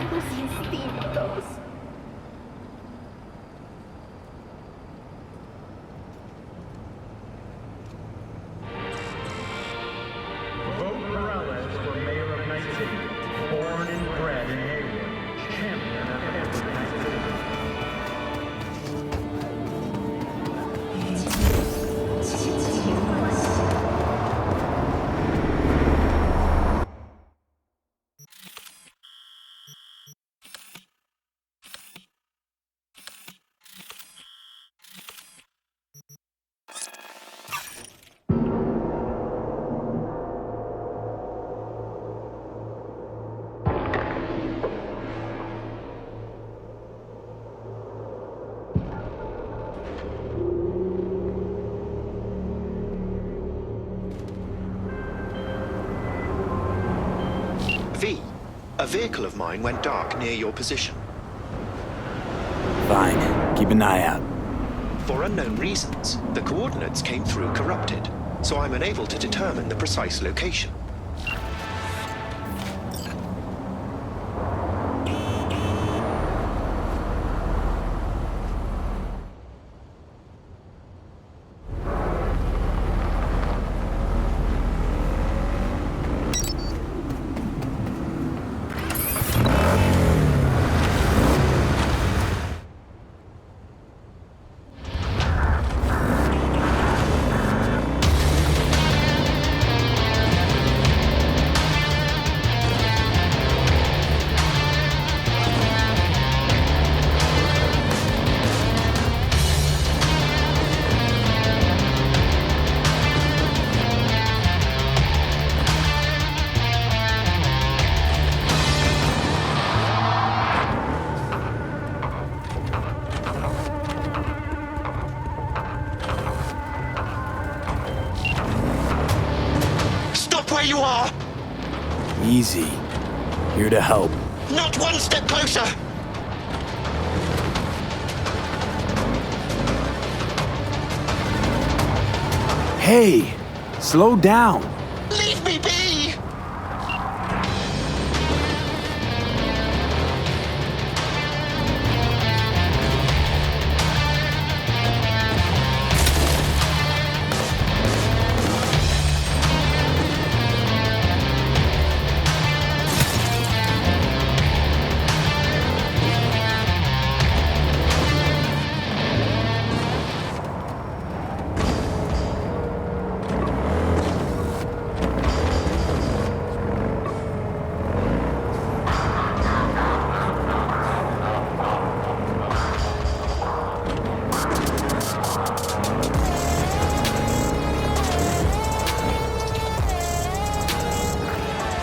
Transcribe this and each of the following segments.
tus instintos. Vote Morales for mayor of Найт-Сіті. Born and bred in Hayward. Champion of every Найt-Сіті. V, a vehicle of mine went dark near your position. Fine. Keep an eye out. For unknown reasons, the coordinates came through corrupted, so I'm unable to determine the precise location. Where you are! Easy. Here to help. Not one step closer! Hey! Slow down! Leave me be!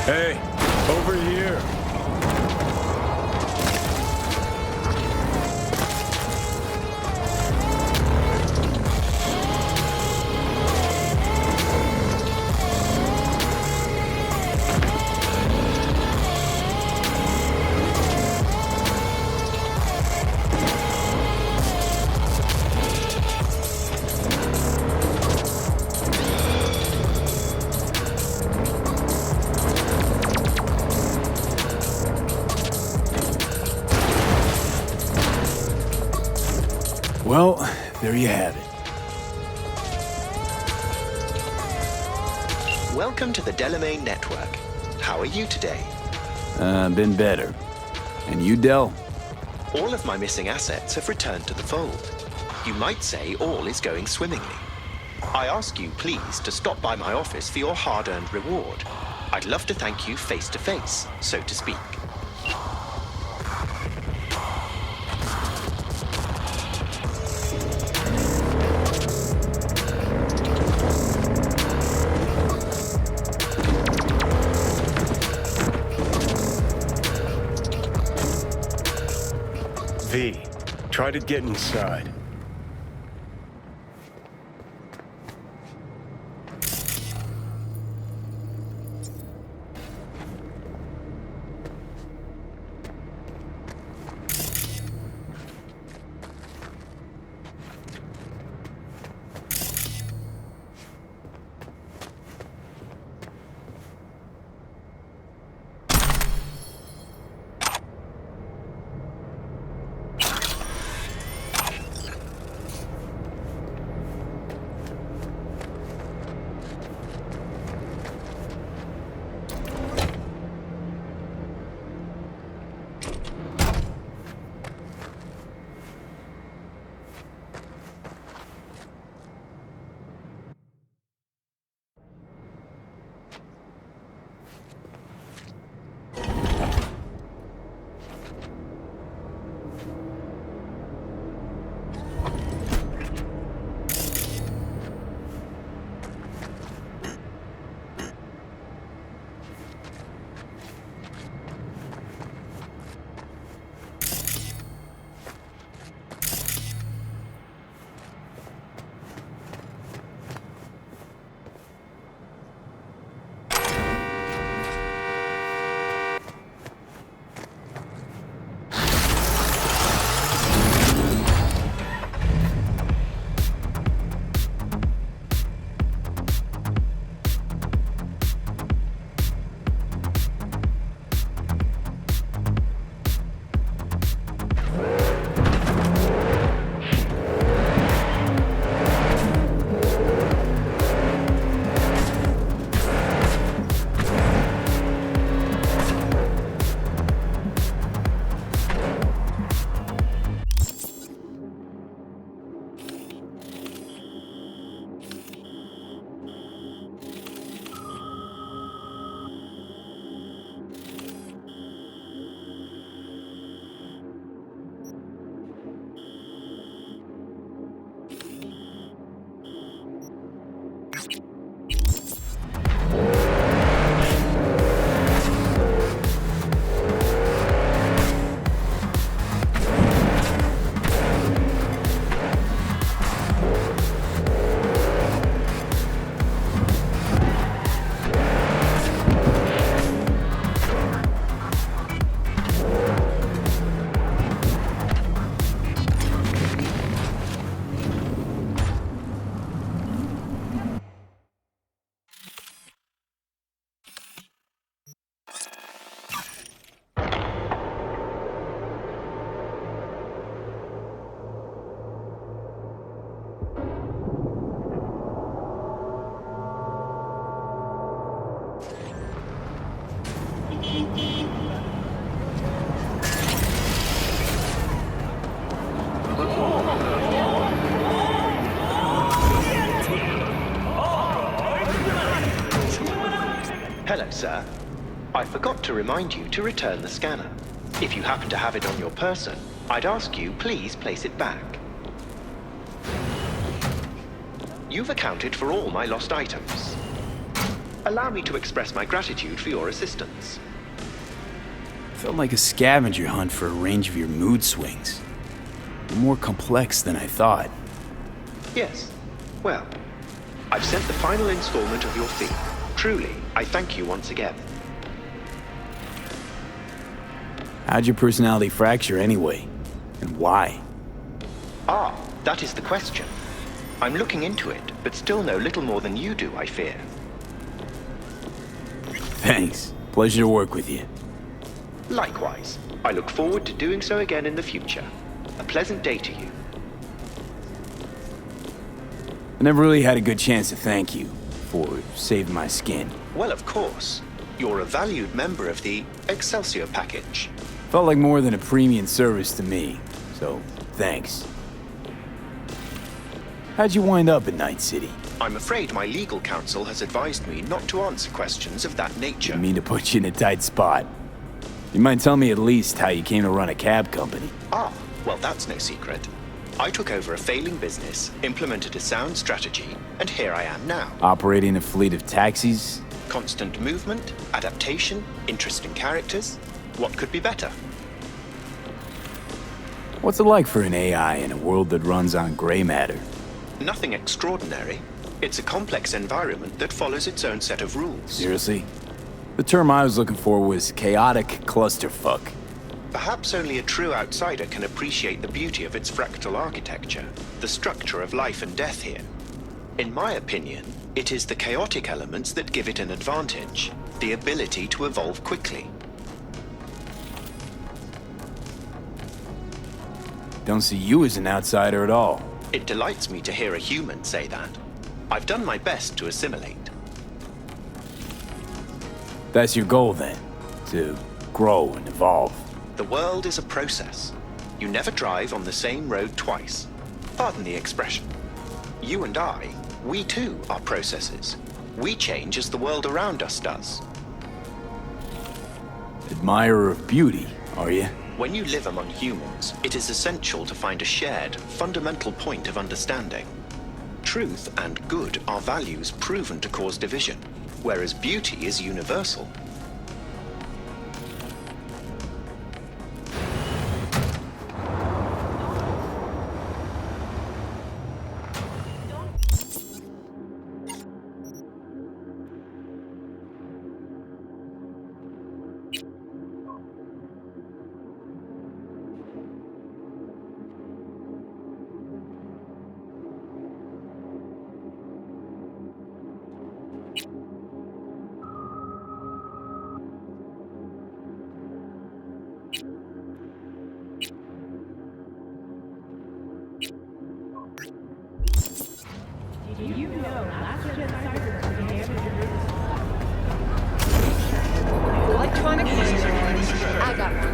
Hey, over here. Well, there you have it. Welcome to the Delamain Network. How are you today? Been better. And you, Del? All of my missing assets have returned to the fold. You might say all is going swimmingly. I ask you, please, to stop by my office for your hard-earned reward. I'd love to thank you face to face, so to speak. V, try to get inside. Hello, sir. I forgot to remind you to return the scanner. If you happen to have it on your person, I'd ask you please place it back. You've accounted for all my lost items. Allow me to express my gratitude for your assistance. Felt like a scavenger hunt for a range of your mood swings. More complex than I thought. Yes. Well, I've sent the final installment of your fee. Truly, I thank you once again. How'd your personality fracture anyway? And why? Ah, that is the question. I'm looking into it, but still know little more than you do, I fear. Thanks. Pleasure to work with you. Likewise. I look forward to doing so again in the future. A pleasant day to you. I never really had a good chance to thank you for saving my skin. Well, of course. You're a valued member of the Excelsior package. Felt like more than a premium service to me, so thanks. How'd you wind up in Найт-Сіті? I'm afraid my legal counsel has advised me not to answer questions of that nature. I mean to put you in a tight spot. You might tell me at least how you came to run a cab company. Ah, well, that's no secret. I took over a failing business, implemented a sound strategy, and here I am now. Operating a fleet of taxis? Constant movement, adaptation, interesting characters. What could be better? What's it like for an AI in a world that runs on gray matter? Nothing extraordinary. It's a complex environment that follows its own set of rules. Seriously? The term I was looking for was chaotic clusterfuck. Perhaps only a true outsider can appreciate the beauty of its fractal architecture, the structure of life and death here. In my opinion, it is the chaotic elements that give it an advantage, the ability to evolve quickly. Don't see you as an outsider at all. It delights me to hear a human say that. I've done my best to assimilate. That's your goal then, to grow and evolve. The world is a process. You never drive on the same road twice. Pardon the expression. You and I, we too are processes. We change as the world around us does. Admirer of beauty, are you? When you live among humans, it is essential to find a shared, fundamental point of understanding. Truth and good are values proven to cause division, whereas beauty is universal. Electronic I got one.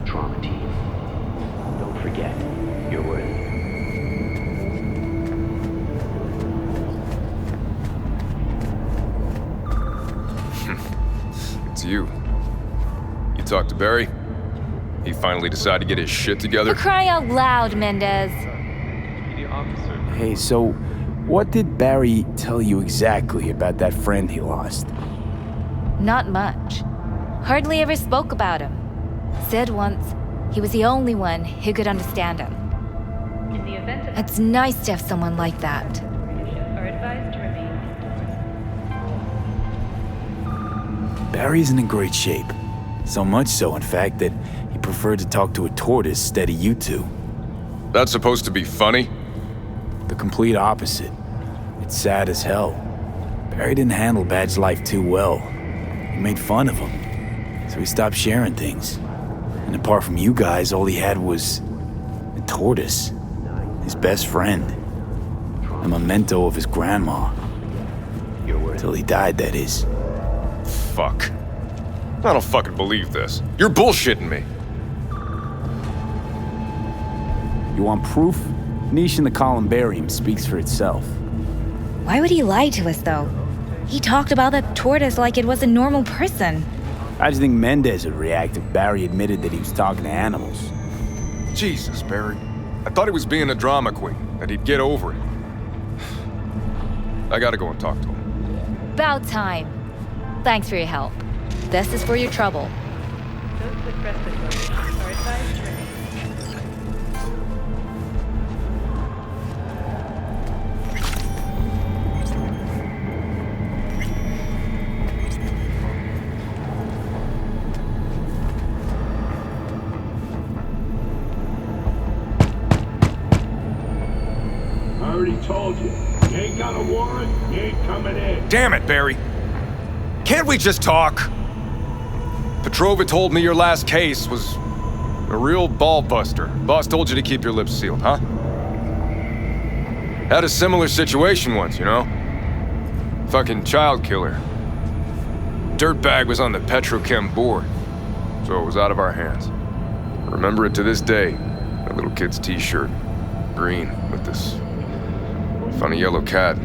Trauma team. Don't forget, you're worthy. It's you. You talked to Barry? He finally decided to get his shit together? For crying out loud, Mendez. Hey, so what did Barry tell you exactly about that friend he lost? Not much. Hardly ever spoke about him. Said once he was the only one who could understand him. It's nice to have someone like that. Barry isn't in great shape. So much so, in fact, that he preferred to talk to a tortoise instead of you two. That's supposed to be funny? The complete opposite. It's sad as hell. Barry didn't handle Bad's life too well. He made fun of him, so he stopped sharing things. And apart from you guys, all he had was a tortoise, his best friend, a memento of his grandma. Till he died, that is. Fuck. I don't fucking believe this. You're bullshitting me. You want proof? Niche in the columbarium speaks for itself. Why would he lie to us, though? He talked about that tortoise like it was a normal person. How do you think Mendez would react if Barry admitted that he was talking to animals? Jesus, Barry. I thought he was being a drama queen, that he'd get over it. I gotta go and talk to him. About time. Thanks for your help. This is for your trouble. Those with respiratory are advised to remain. I already told you. You ain't got a warrant, you ain't coming in. Damn it, Barry. Can't we just talk? Petrova told me your last case was a real ball-buster. Boss told you to keep your lips sealed, huh? Had a similar situation once, you know? Fucking child killer. Dirtbag was on the petrochem board, so it was out of our hands. Remember it to this day. That little kid's t-shirt. Green, with this funny yellow cat.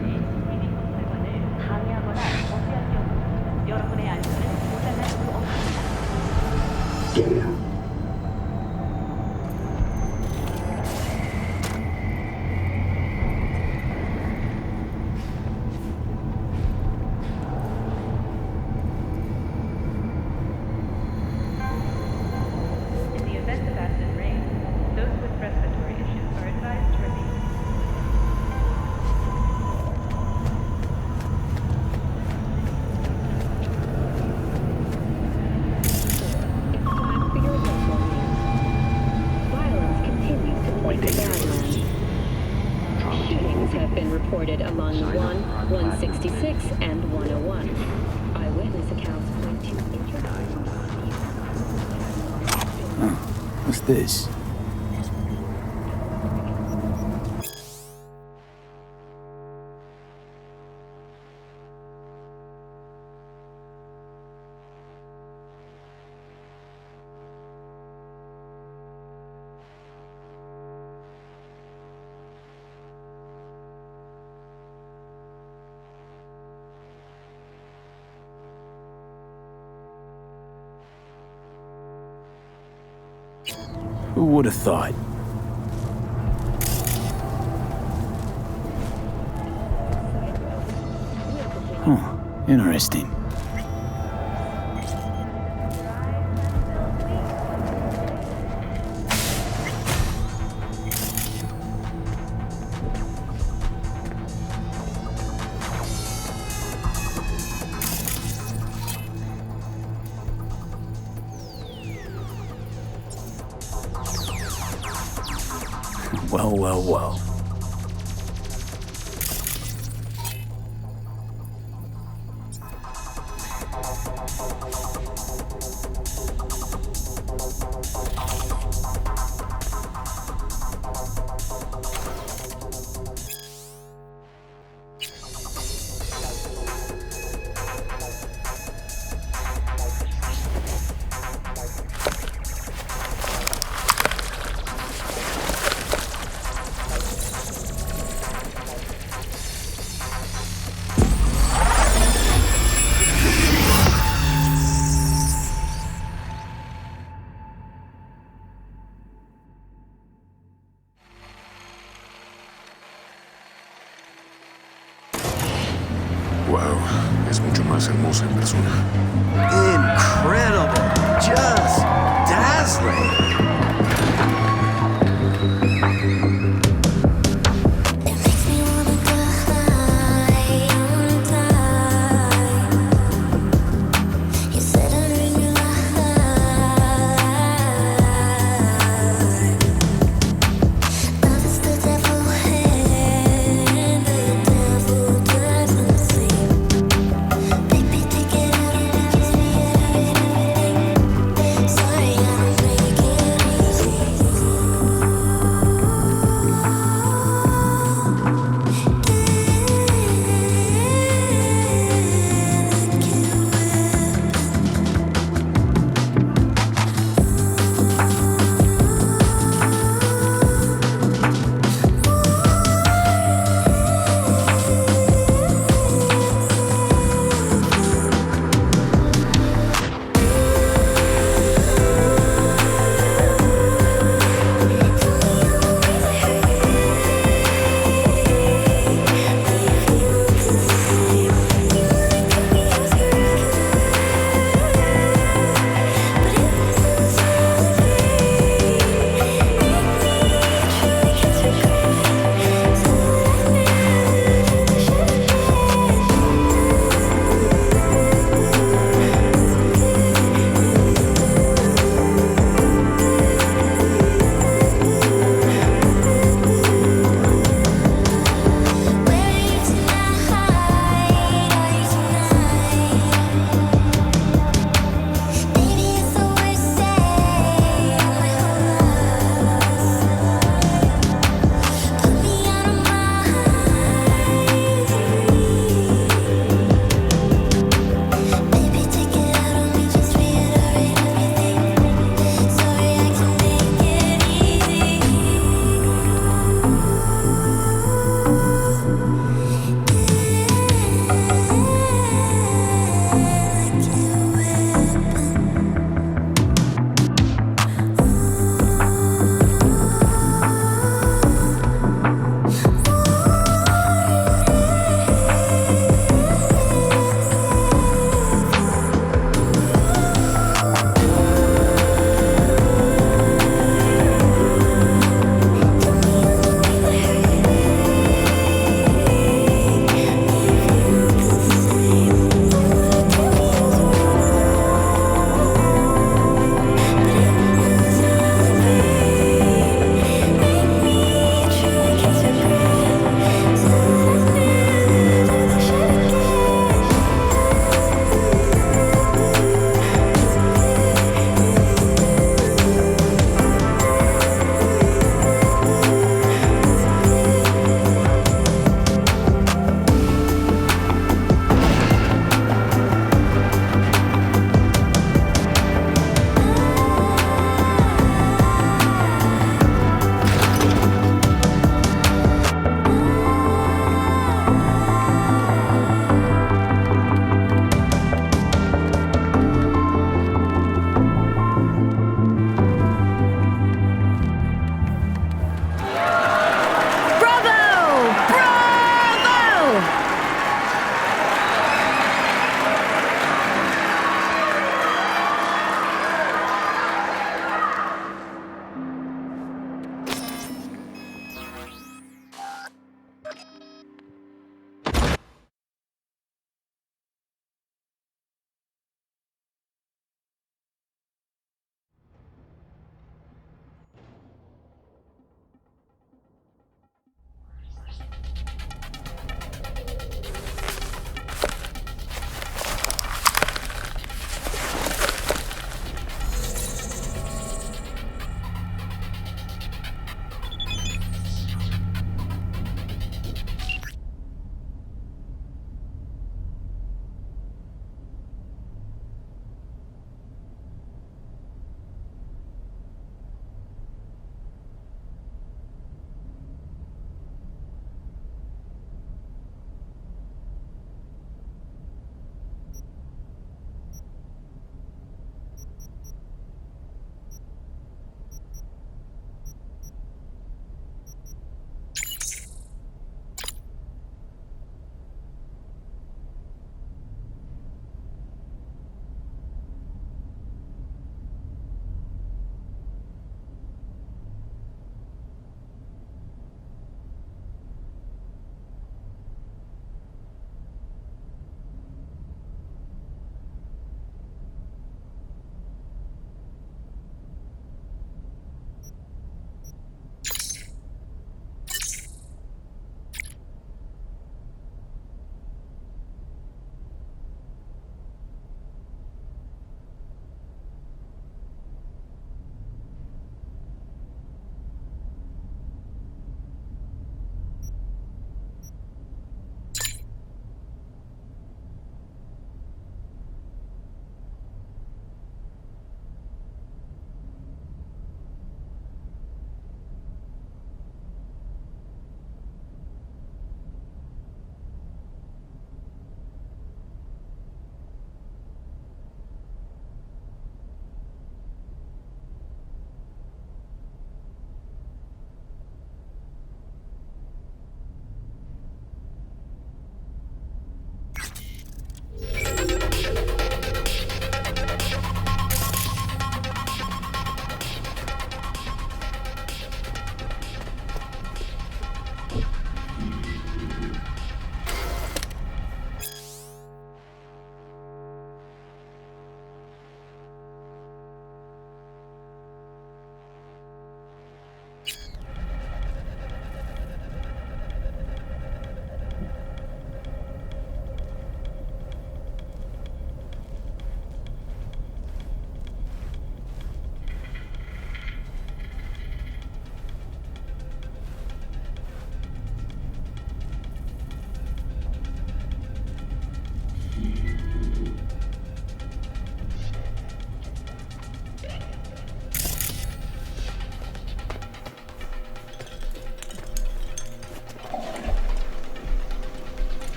In the event of acid rain, those with respiratory issues are advised to remain. Figure reported along 166, and 101. Eyewitness accounts point to What's this? Who would have thought? Huh, interesting. Well, well, well. Wow, es mucho más hermosa en persona. Incredible! Just dazzling! Sorry, I don't make it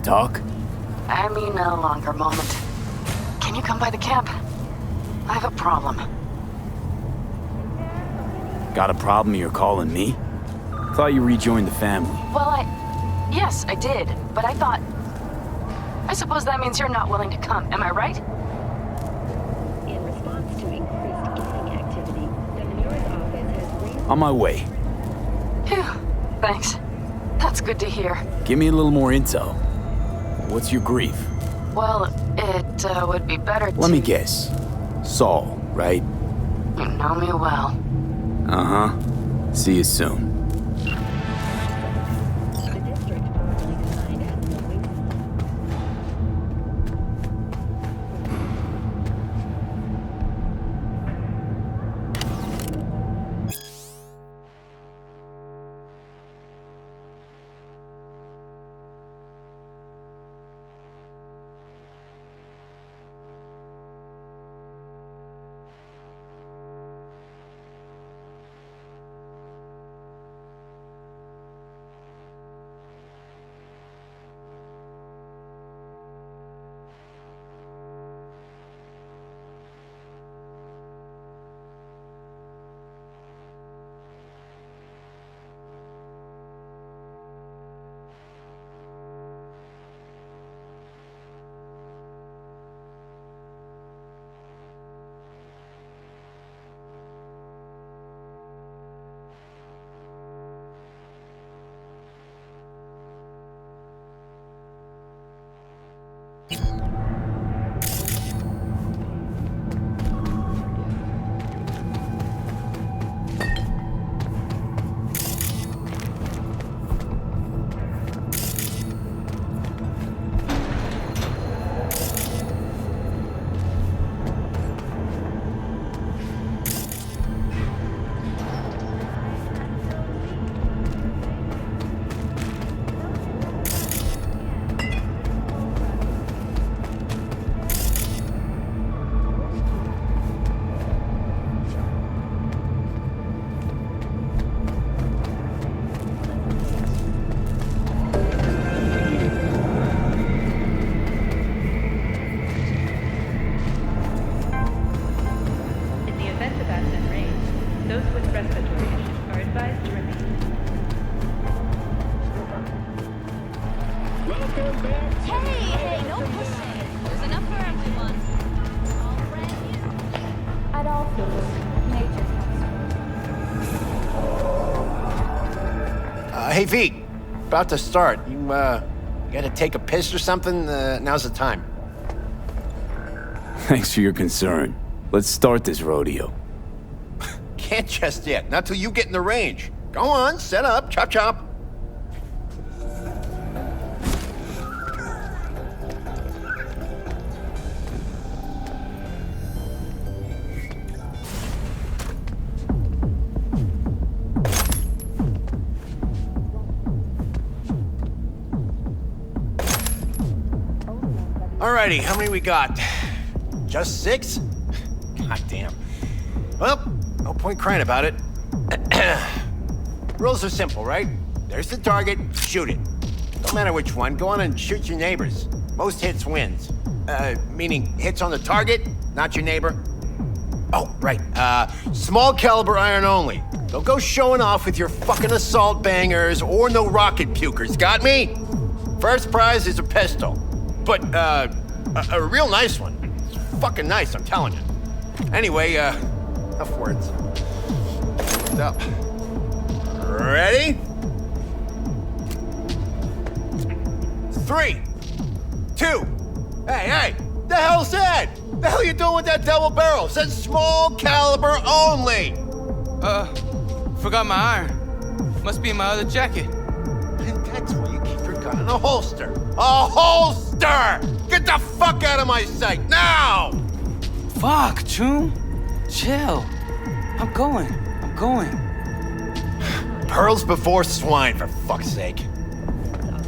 talk? I mean a longer moment. Can you come by the camp? I have a problem. Got a problem you're calling me? Thought you rejoined the family. Well, yes, I did, but I thought... I suppose that means you're not willing to come, am I right? In response to increased gaming activity, the mayor's office has On my way. Phew, thanks. That's good to hear. Give me a little more intel. What's your grief? Well, it would be better to... Let me guess. Saul, right? You know me well. Uh-huh. See you soon. the district formerly defined as the Waste. In the event of acid rain, those with respiratory issues are advised to remain. Hey, no pushing. There's enough for everyone. All brand new. At all fields, nature comes Hey, V. About to start. You gotta take a piss or something? Now's the time. Thanks for your concern. Let's start this rodeo. Can't just yet. Not till you get in the range. Go on, set up, chop chop. Alrighty, how many we got? Just 6? God damn. Well, no point crying about it. Rules are simple, right? There's the target, shoot it. Don't matter which one, go on and shoot your neighbors. Most hits wins. Meaning hits on the target, not your neighbor. Oh, right. Small caliber iron only. Don't go showing off with your fucking assault bangers or no rocket pukers, got me? First prize is a pistol. But, a real nice one. It's fucking nice, I'm telling you. Anyway, enough words. Stand up. Ready? 3, 2. Hey, the hell's that? The hell you doing with that double barrel? It says small caliber only. Forgot my iron. Must be in my other jacket. That's where you keep your gun in a holster. A holster! Get the fuck out of my sight, now! Fuck, Choom. Chill. I'm going. Pearls before swine, for fuck's sake. Of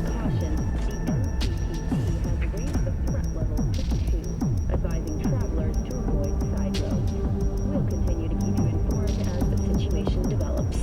caution, the NCPD has raised the threat level to 2, advising travelers to avoid side roads. We'll continue to keep you informed as the situation develops.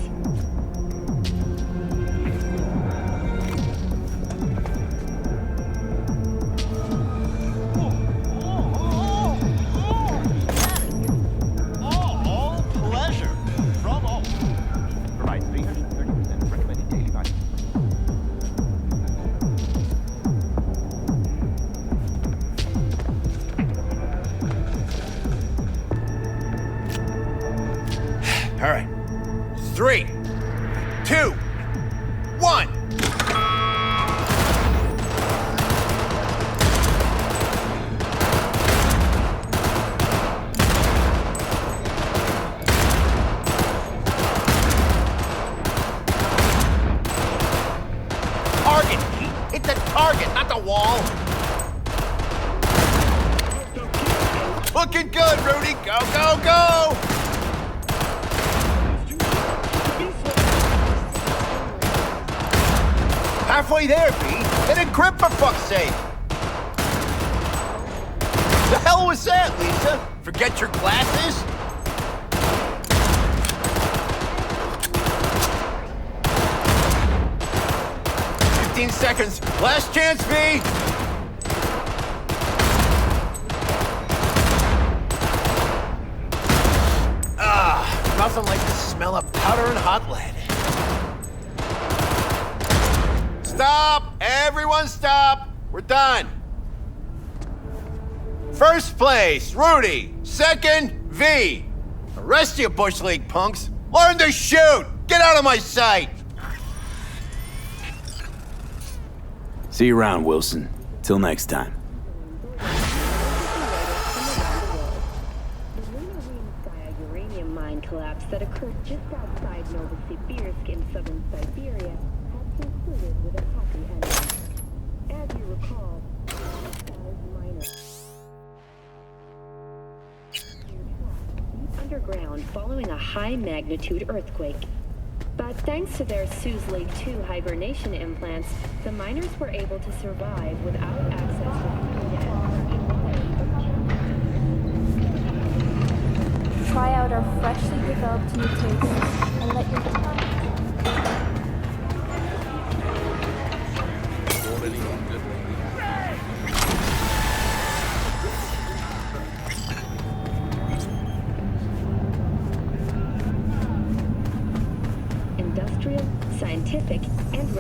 Looking good, Rudy. Go, go, go! Halfway there, B. Hit a grip for fuck's sake. The hell was that, Lisa? Forget your glasses? Seconds. Last chance, V. Nothing like the smell of powder and hot lead. Stop! Everyone stop! We're done. First place, Rudy. Second, V. The rest of you Bush League punks, learn to shoot! Get out of my sight! See you around, Wilson. Till next time. The uranium mine collapse that occurred just outside Novosibirsk in southern Siberia had concluded with a happy ending. As you recall, miners underground following a high-magnitude earthquake. But thanks to their Suzley 2 hibernation implants, the miners were able to survive without access to Try out our freshly developed new tastes and let your tongue. Industrial, scientific, and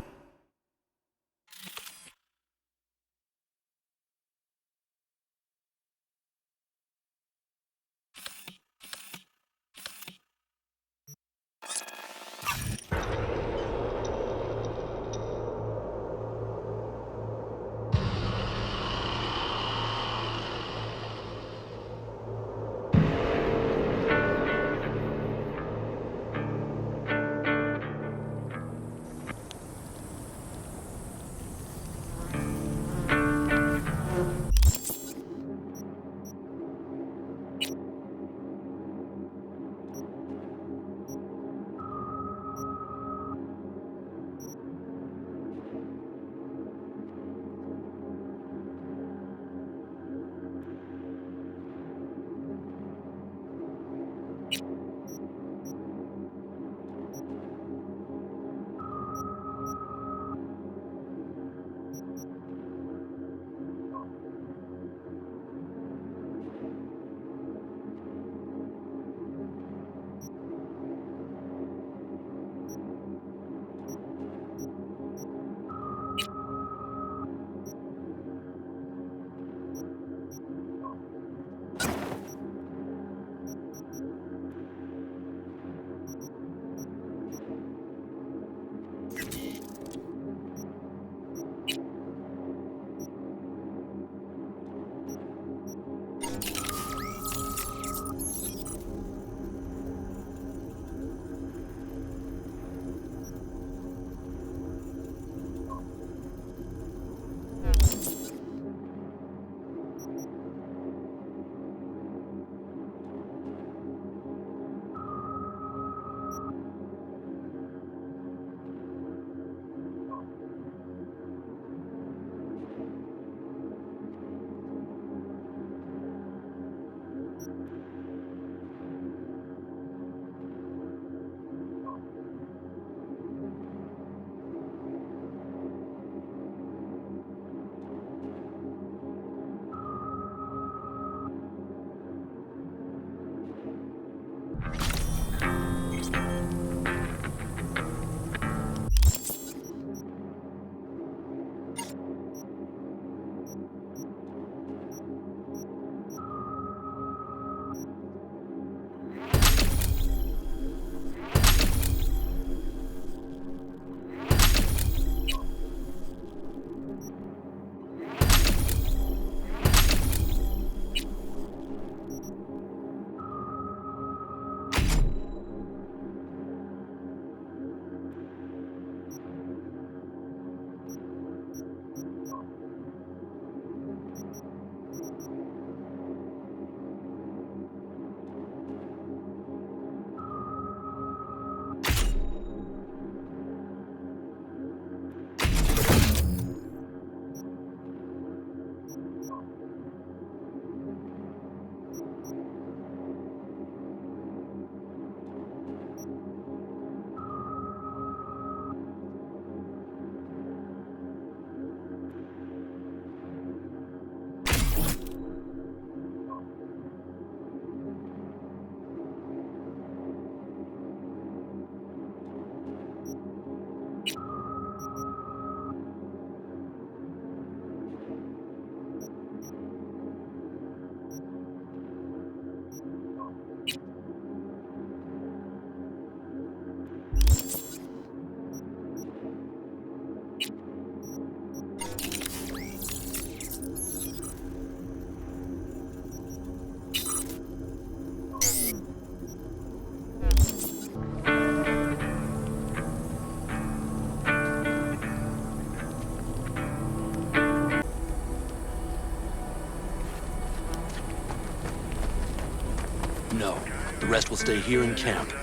No, the rest will stay here in camp.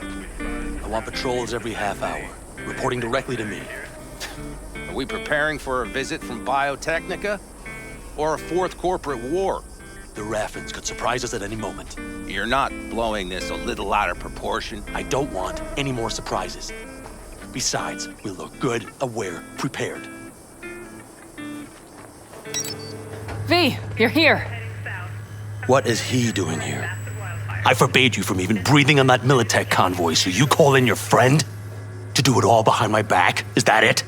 I want patrols every half hour, reporting directly to me. Are we preparing for a visit from Biotechnica? Or a fourth corporate war? The Raffins could surprise us at any moment. You're not blowing this a little out of proportion? I don't want any more surprises. Besides, we'll look good, aware, prepared. V, you're here. What is he doing here? I forbade you from even breathing on that Militech convoy, so you call in your friend? To do it all behind my back? Is that it?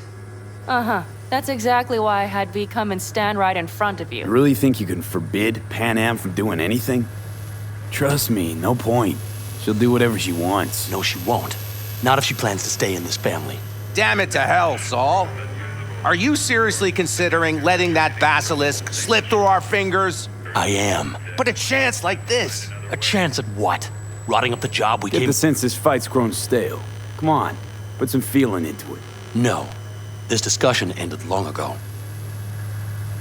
Uh-huh. That's exactly why I had V come and stand right in front of you. You really think you can forbid Pan Am from doing anything? Trust me, no point. She'll do whatever she wants. No, she won't. Not if she plans to stay in this family. Damn it to hell, Saul. Are you seriously considering letting that basilisk slip through our fingers? I am. But a chance like this? A chance at what? Rotting up the job we Get came... the sense this fight's grown stale. Come on, put some feeling into it. No. This discussion ended long ago.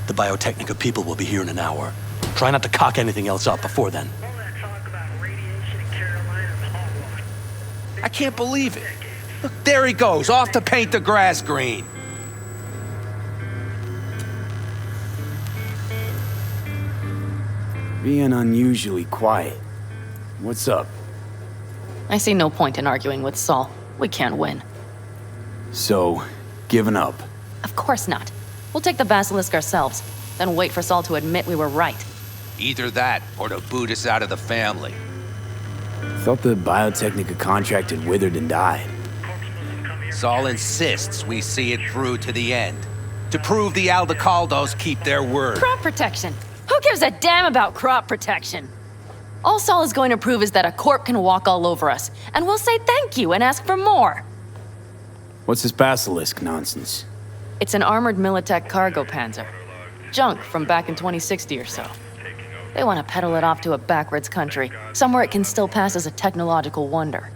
The Biotechnica people will be here in an hour. Try not to cock anything else up before then. I can't believe it. Look, there he goes, off to paint the grass green. Being unusually quiet. What's up? I see no point in arguing with Saul. We can't win. So, giving up? Of course not. We'll take the basilisk ourselves, then wait for Saul to admit we were right. Either that, or to boot us out of the family. Thought the Biotechnica contract had withered and died. Saul insists we see it through to the end. To prove the Aldecaldos keep their word. Crop protection! Who gives a damn about crop protection? All Saul is going to prove is that a corp can walk all over us, and we'll say thank you and ask for more. What's this basilisk nonsense? It's an armored Militech cargo panzer. Junk from back in 2060 or so. They want to peddle it off to a backwards country, somewhere it can still pass as a technological wonder.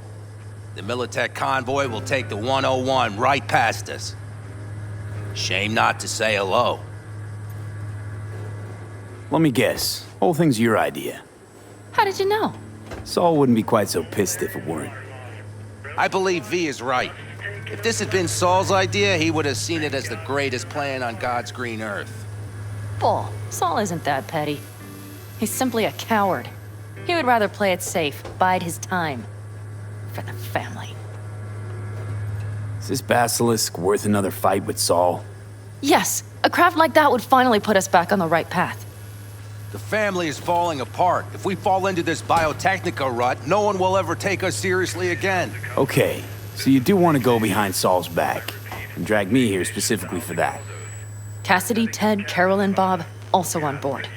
The Militech convoy will take the 101 right past us. Shame not to say hello. Let me guess. Whole thing's your idea. How did you know? Saul wouldn't be quite so pissed if it weren't. I believe V is right. If this had been Saul's idea, he would have seen it as the greatest plan on God's green earth. Bull. Saul isn't that petty. He's simply a coward. He would rather play it safe, bide his time. For the family. Is this basilisk worth another fight with Saul? Yes, a craft like that would finally put us back on the right path. The family is falling apart. If we fall into this Biotechnica rut, no one will ever take us seriously again. Okay, so you do want to go behind Saul's back, and drag me here specifically for that. Cassidy, Ted, Carol, and Bob also on board.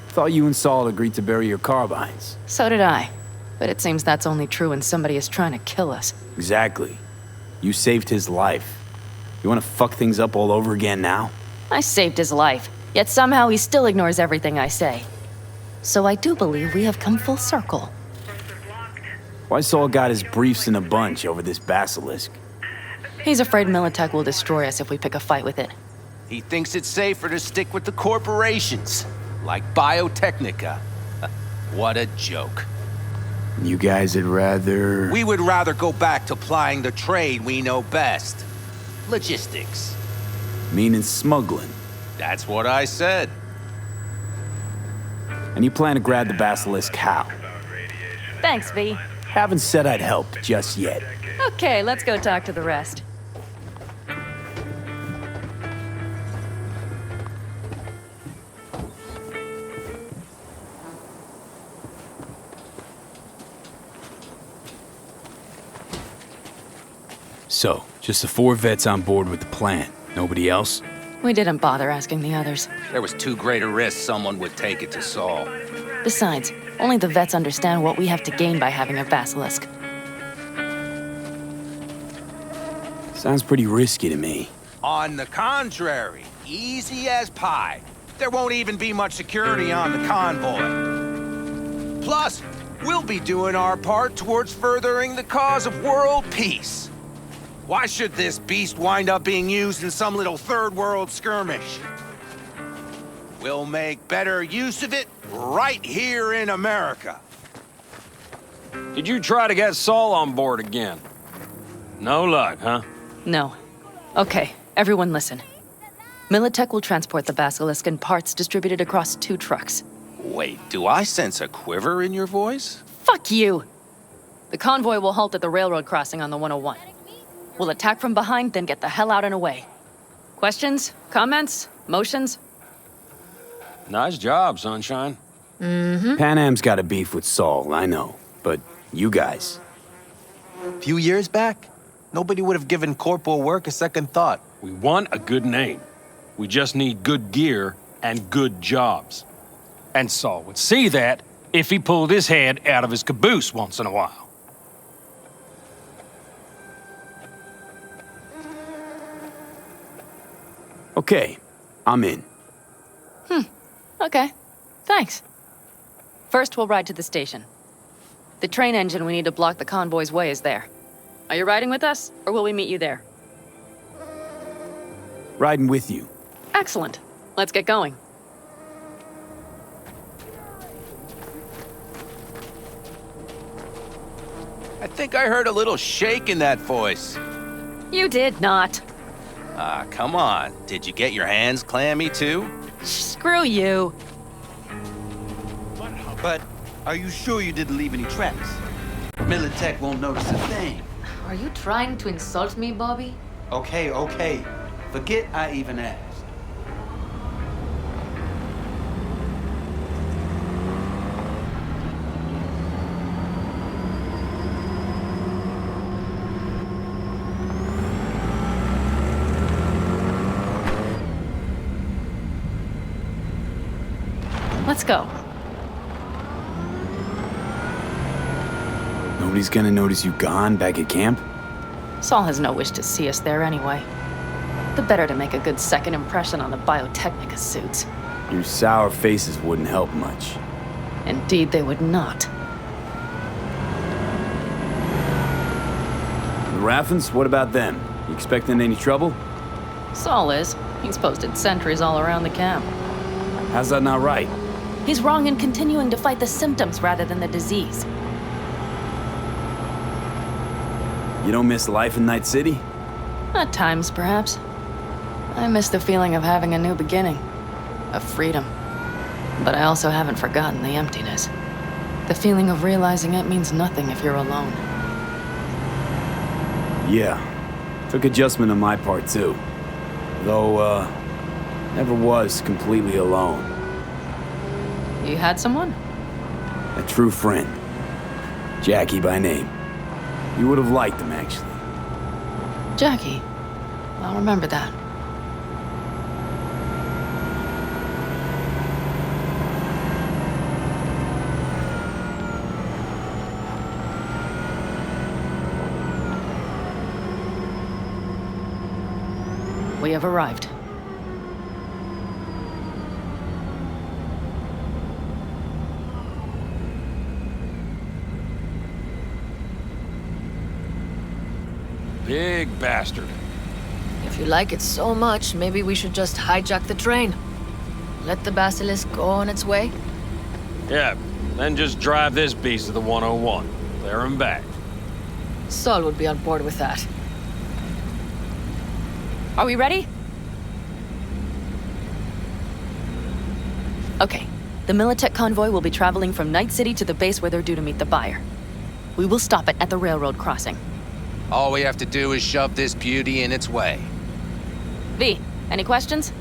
Thought you and Saul agreed to bury your carbines. So did I. But it seems that's only true when somebody is trying to kill us. Exactly. You saved his life. You want to fuck things up all over again now? I saved his life, yet somehow he still ignores everything I say. So I do believe we have come full circle. Why Saul got his briefs in a bunch over this basilisk? He's afraid Militech will destroy us if we pick a fight with it. He thinks it's safer to stick with the corporations, like Biotechnica. What a joke. You guys would rather... We would rather go back to plying the trade we know best. Logistics. Meaning smuggling. That's what I said. And you plan to grab the basilisk how? Thanks, V. Haven't said I'd help just yet. Okay, let's go talk to the rest. So, just the 4 vets on board with the plan. Nobody else? We didn't bother asking the others. There was too great a risk someone would take it to Saul. Besides, only the vets understand what we have to gain by having a basilisk. Sounds pretty risky to me. On the contrary, easy as pie. There won't even be much security on the convoy. Plus, we'll be doing our part towards furthering the cause of world peace. Why should this beast wind up being used in some little third world skirmish? We'll make better use of it right here in America. Did you try to get Saul on board again? No luck, huh? No. Okay, everyone listen. Militech will transport the Basilisk in parts distributed across 2 trucks. Wait, do I sense a quiver in your voice? Fuck you! The convoy will halt at the railroad crossing on the 101. We'll attack from behind, then get the hell out and away. Questions? Comments? Motions? Nice job, Sunshine. Pan Am's got a beef with Saul, I know. But you guys. A few years back, nobody would have given corporal work a second thought. We want a good name. We just need good gear and good jobs. And Saul would see that if he pulled his head out of his caboose once in a while. Okay, I'm in. Okay. Thanks. First, we'll ride to the station. The train engine we need to block the convoy's way is there. Are you riding with us, or will we meet you there? Riding with you. Excellent. Let's get going. I think I heard a little shake in that voice. You did not. Ah, come on. Did you get your hands clammy too? Screw you. But are you sure you didn't leave any tracks? Militech won't notice a thing. Are you trying to insult me, Bobby? Okay. Forget I even asked. Let's go. Nobody's gonna notice you gone back at camp? Saul has no wish to see us there anyway. The better to make a good second impression on the Biotechnica suits. Your sour faces wouldn't help much. Indeed, they would not. The Raffens, what about them? You expecting any trouble? Saul is. He's posted sentries all around the camp. How's that not right? He's wrong in continuing to fight the symptoms rather than the disease. You don't miss life in Night-City? At times, perhaps. I miss the feeling of having a new beginning, of freedom. But I also haven't forgotten the emptiness. The feeling of realizing it means nothing if you're alone. Yeah. Took adjustment on my part, too. Though, never was completely alone. You had someone? A true friend. Jackie by name. You would have liked him, actually. Jackie. I'll remember that. We have arrived. Big bastard. If you like it so much, maybe we should just hijack the train. Let the Basilisk go on its way. Yeah, then just drive this beast to the 101. There and back. Saul would be on board with that. Are we ready? Okay. The Militech convoy will be traveling from Night-City to the base where they're due to meet the buyer. We will stop it at the railroad crossing. All we have to do is shove this beauty in its way. V, any questions?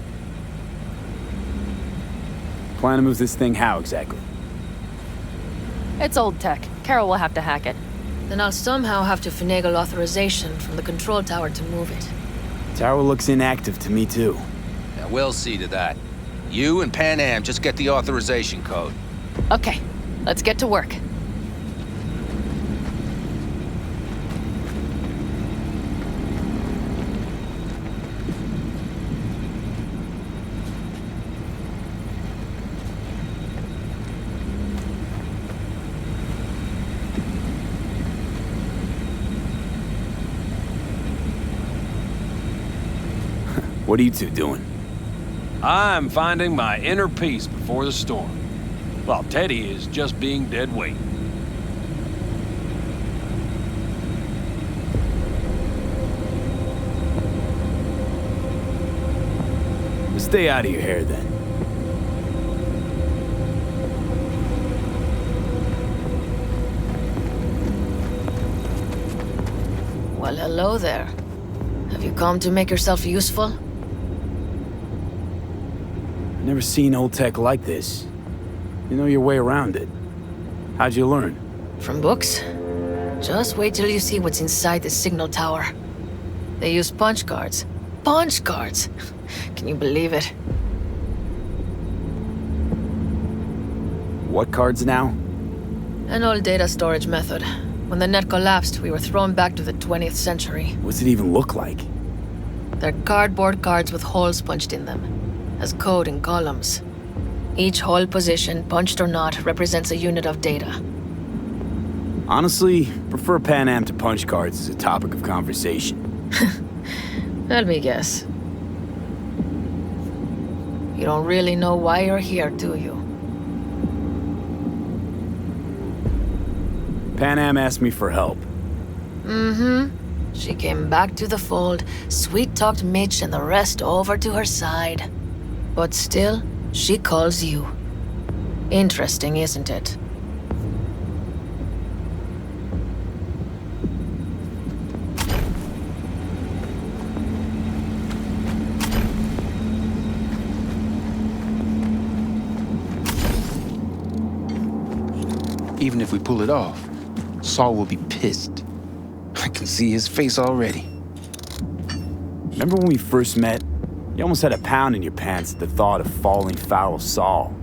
Plan to move this thing how exactly? It's old tech. Carol will have to hack it. Then I'll somehow have to finagle authorization from the control tower to move it. Tower looks inactive to me, too. Yeah, we'll see to that. You and Pan Am just get the authorization code. Okay, let's get to work. What are you two doing? I'm finding my inner peace before the storm, while Teddy is just being dead weight. Stay out of your hair, then. Well, hello there. Have you come to make yourself useful? Never seen old tech like this. You know your way around it. How'd you learn? From books? Just wait till you see what's inside the signal tower. They use punch cards. Punch cards! Can you believe it? What cards now? An old data storage method. When the net collapsed, we were thrown back to the 20th century. What's it even look like? They're cardboard cards with holes punched in them, as code in columns. Each hole position, punched or not, represents a unit of data. Honestly, prefer Pan Am to punch cards as a topic of conversation. Let me guess. You don't really know why you're here, do you? Pan Am asked me for help. Mm-hmm. She came back to the fold, sweet-talked Mitch and the rest over to her side. But still, she calls you. Interesting, isn't it? Even if we pull it off, Saul will be pissed. I can see his face already. Remember when we first met? You almost had a pound in your pants at the thought of falling foul of Saul.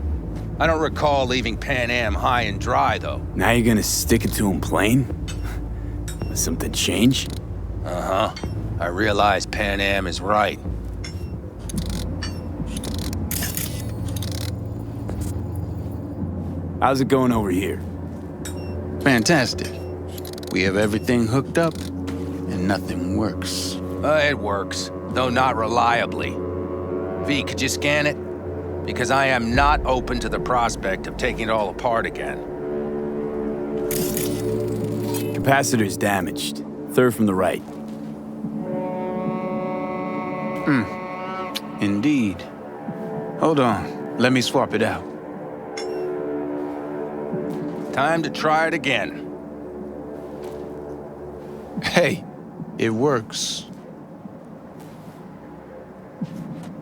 I don't recall leaving Pan Am high and dry, though. Now you're gonna stick it to him plain? Does something change? Uh-huh. I realize Pan Am is right. How's it going over here? Fantastic. We have everything hooked up, and nothing works. It works, though not reliably. V, could you scan it? Because I am not open to the prospect of taking it all apart again. Capacitor's damaged. Third from the right. Indeed. Hold on. Let me swap it out. Time to try it again. Hey, it works.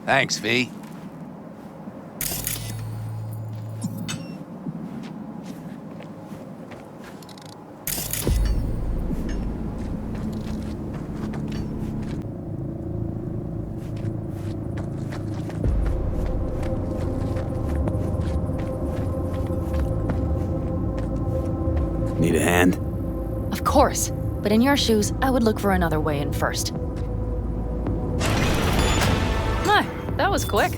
Thanks, V. Need a hand? Of course. But in your shoes, I would look for another way in first. My, that was quick.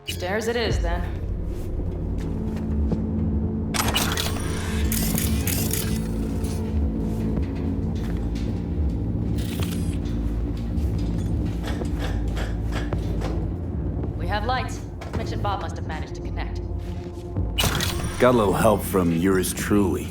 Stairs it is, then. We have lights. Mitch and Bob must have managed to connect. Got a little help from yours truly.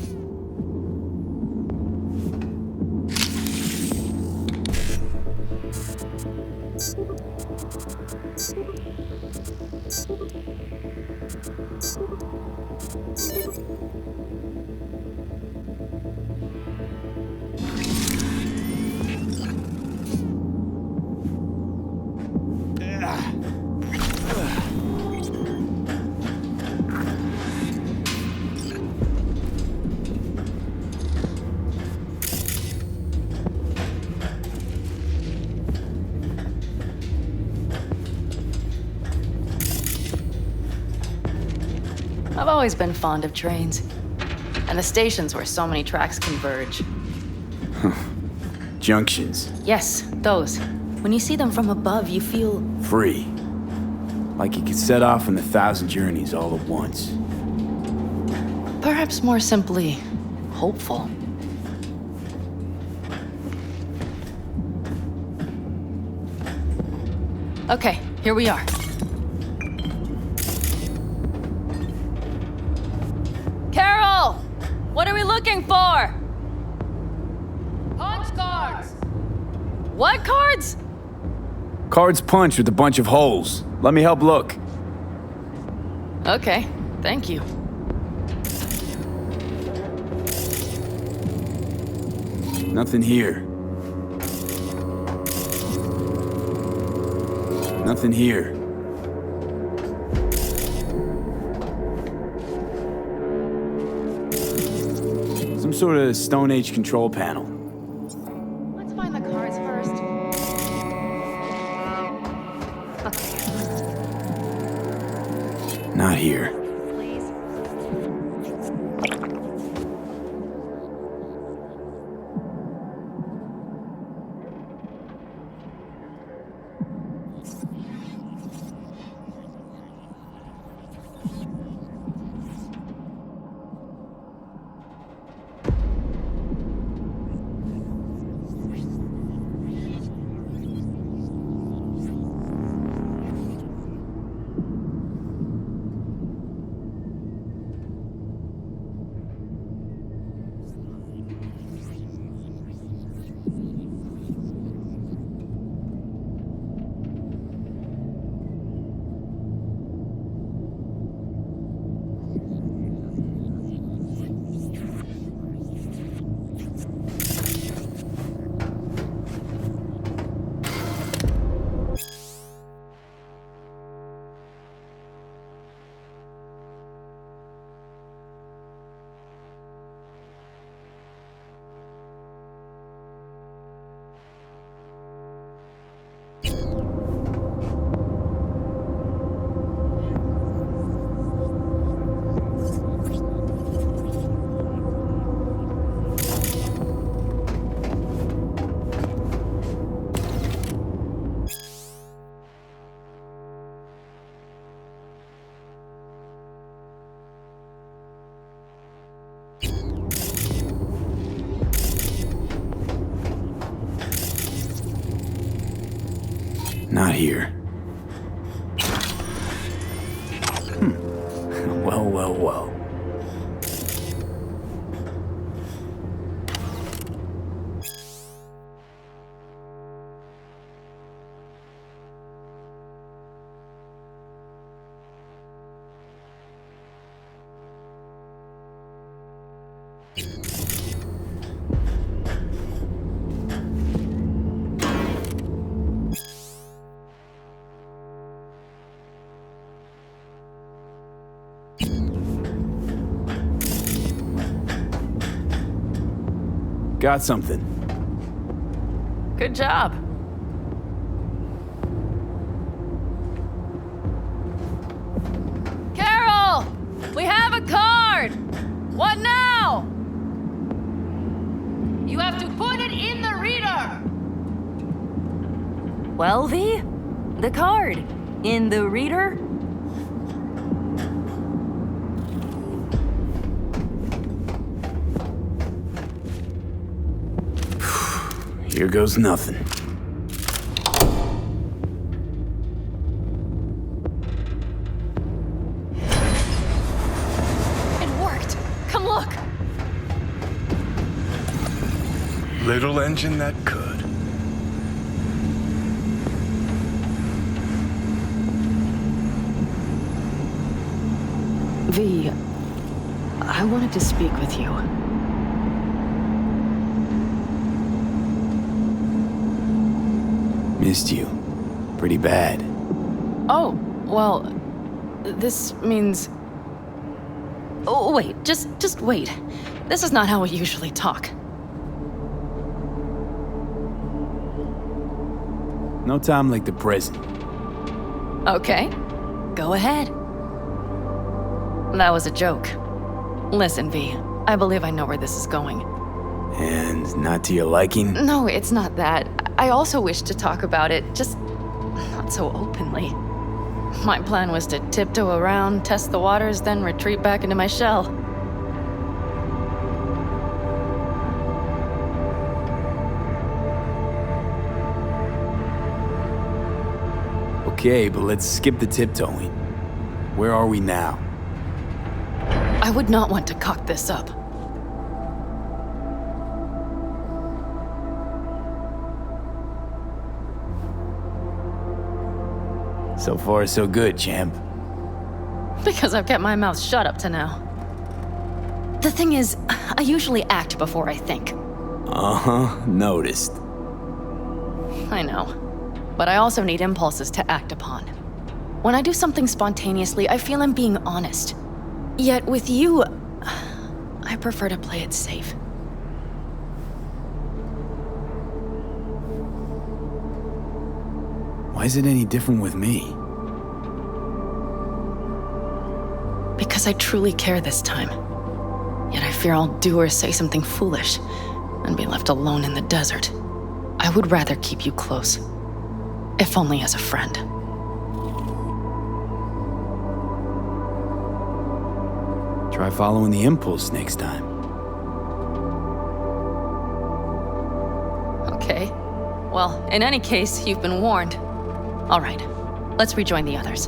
I've always been fond of trains. And the stations where so many tracks converge. Junctions. Yes, those. When you see them from above, you feel... Free. Like you could set off on 1,000 journeys all at once. perhaps more simply, hopeful. Okay, here we are. Carol! What are we looking for? Punch cards! What cards? Cards punched with a bunch of holes. Let me help look. Okay, thank you. Nothing here. Nothing here. Some sort of Stone Age control panel. Let's find the cards first. Not here. Not here. Well, well, well. Got something. Good job. Carol! We have a card! What now? You have to put it in the reader! Well, V? The card. In the reader? Here goes nothing. It Little engine that could. V, I wanted to speak with you. Missed you. Pretty bad. Oh, well, this means... Oh, wait, just wait. This is not how we usually talk. No time like the present. Okay, go ahead. That was a joke. Listen, V, I believe I know where this is going. And not to your liking? No, it's not that. I also wish to talk about it, just not so openly. My plan was to tiptoe around, test the waters, then retreat back into my shell. Okay, but let's skip the tiptoeing. Where are we now? I would not want to cock this up. So far, so good, champ. Because I've kept my mouth shut up to now. The thing is, I usually act before I think. Uh-huh, noticed. I know. But I also need impulses to act upon. When I do something spontaneously, I feel I'm being honest. Yet with you, I prefer to play it safe. Why is it any different with me? Because I truly care this time. Yet I fear I'll do or say something foolish and be left alone in the desert. I would rather keep you close, if only as a friend. Try following the impulse next time. Okay. Well, in any case, you've been warned. All right, let's rejoin the others.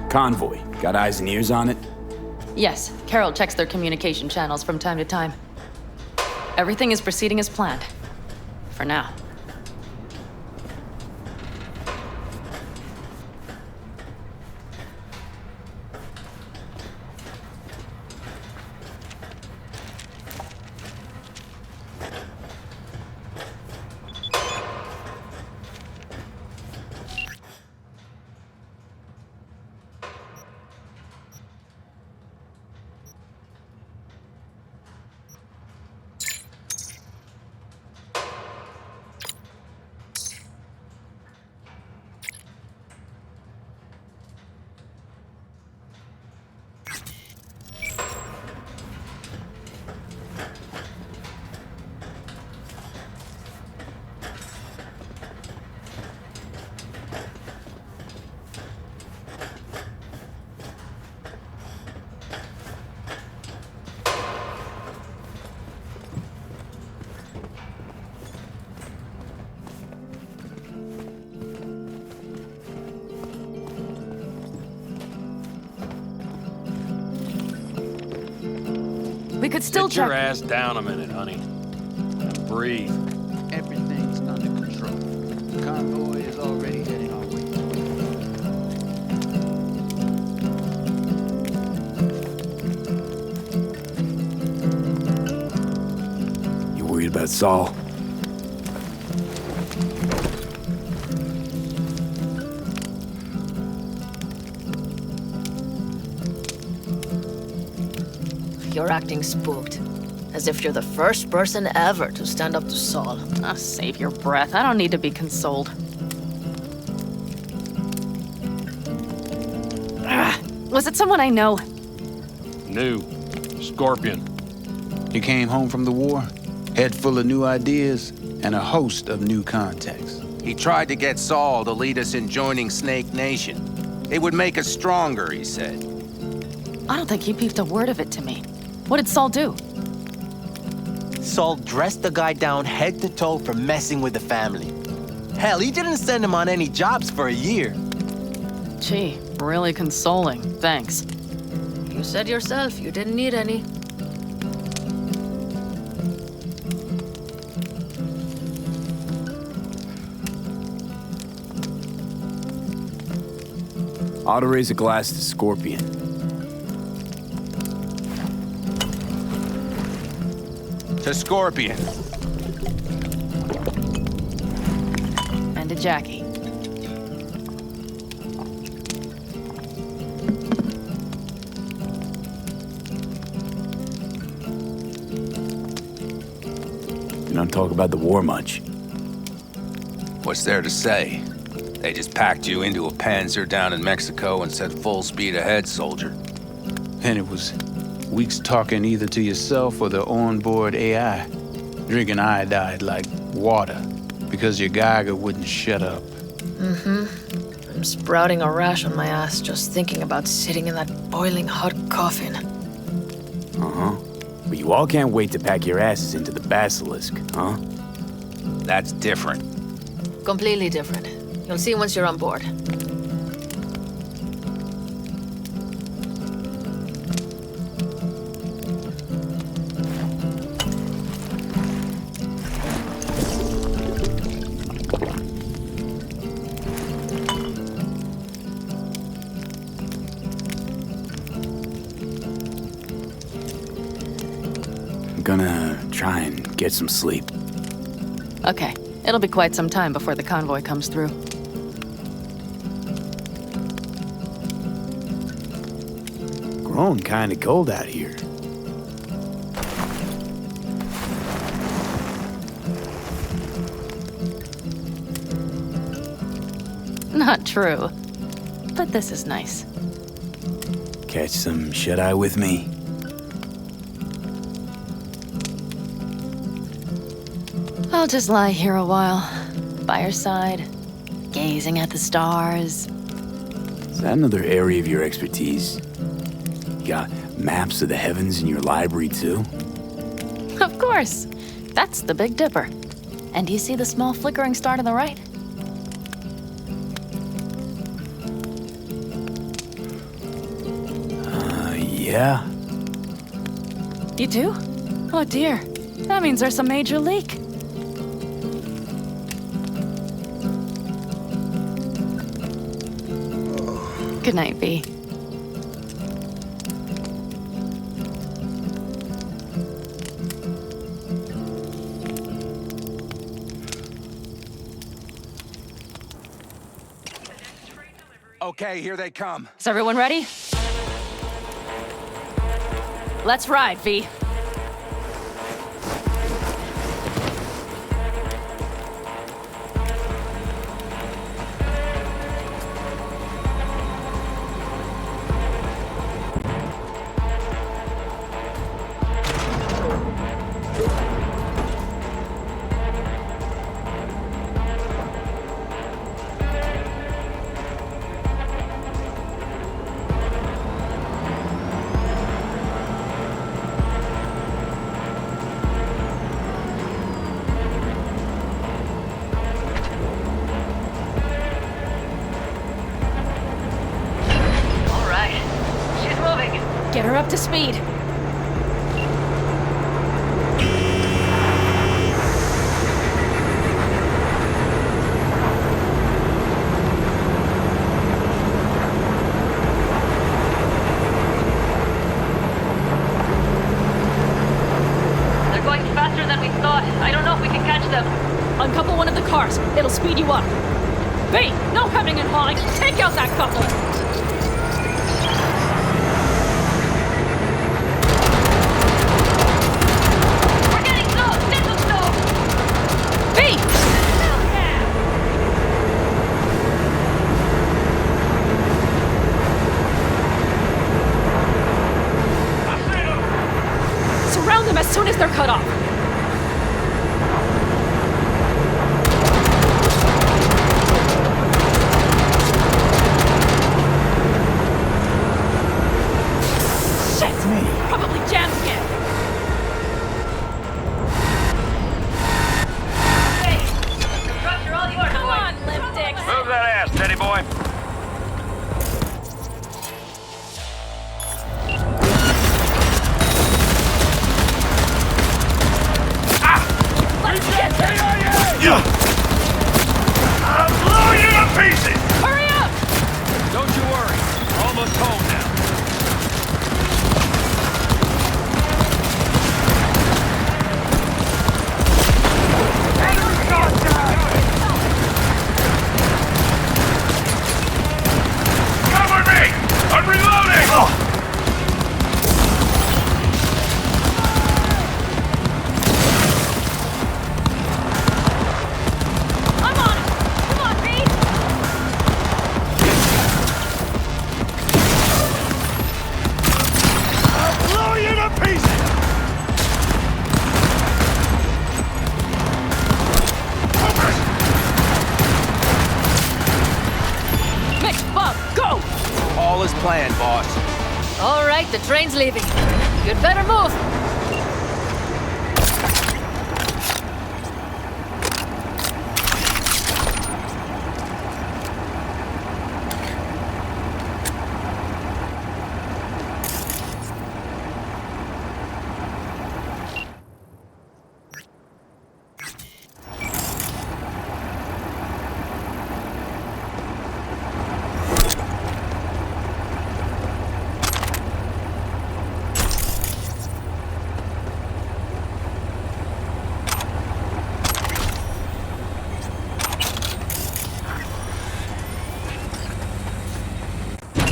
Convoy. Got eyes and ears on it? Yes, Carol checks their communication channels from time to time. Everything is proceeding as planned. For now. We could still Sit check. your ass down a minute, honey. And breathe. Everything's under control. The convoy is already heading our way. You worried about Saul? You're acting spooked. As if you're the first person ever to stand up to Saul. Ah, save your breath. I don't need to be consoled. Was it someone I know? New. Scorpion. He came home from the war, head full of new ideas, and a host of new contacts. He tried to get Saul to lead us in joining Snake Nation. It would make us stronger, he said. I don't think he peeped a word of it to me. What did Saul do? Saul dressed the guy down head to toe for messing with the family. Hell, he didn't send him on any jobs for a year. Gee, really consoling. Thanks. You said yourself you didn't need any. Ought to raise a glass to Scorpion. To Scorpion. And to Jackie. You don't talk about the war much. What's there to say? They just packed you into a Panzer down in Mexico and said full speed ahead, soldier. And it was weeks talking either to yourself or the onboard AI, drinking iodide like water because your Geiger wouldn't shut up. Mm-hmm. I'm sprouting a rash on my ass just thinking about sitting in that boiling hot coffin. Uh-huh. But you all can't wait to pack your asses into the basilisk, huh? That's different. Completely different. You'll see once you're on board. I'm gonna try and get some sleep. Okay, it'll be quite some time before the convoy comes through. Grown kinda cold out here. Not true. But this is nice. Catch some shut-eye with me? I'll just lie here a while, by your side, gazing at the stars. Is that another area of your expertise? You got maps of the heavens in your library, too? Of course. That's the Big Dipper. And do you see the small flickering star to the right? Yeah. You do? Oh dear. That means there's a major leak. Good night, V. Okay, here they come. Is everyone ready? Let's ride, V. Get her up to speed. They're going faster than we thought. I don't know if we can catch them. Uncouple one of the cars. It'll speed you up. V, no hemming and hawing. Take out that coupler. As soon as they're cut off. Shit! Probably jammed again. Hey, the trucks are all yours. Come on, limp dicks. Move that ass, teddy boy. plan, boss. All right, the train's leaving. You'd better move.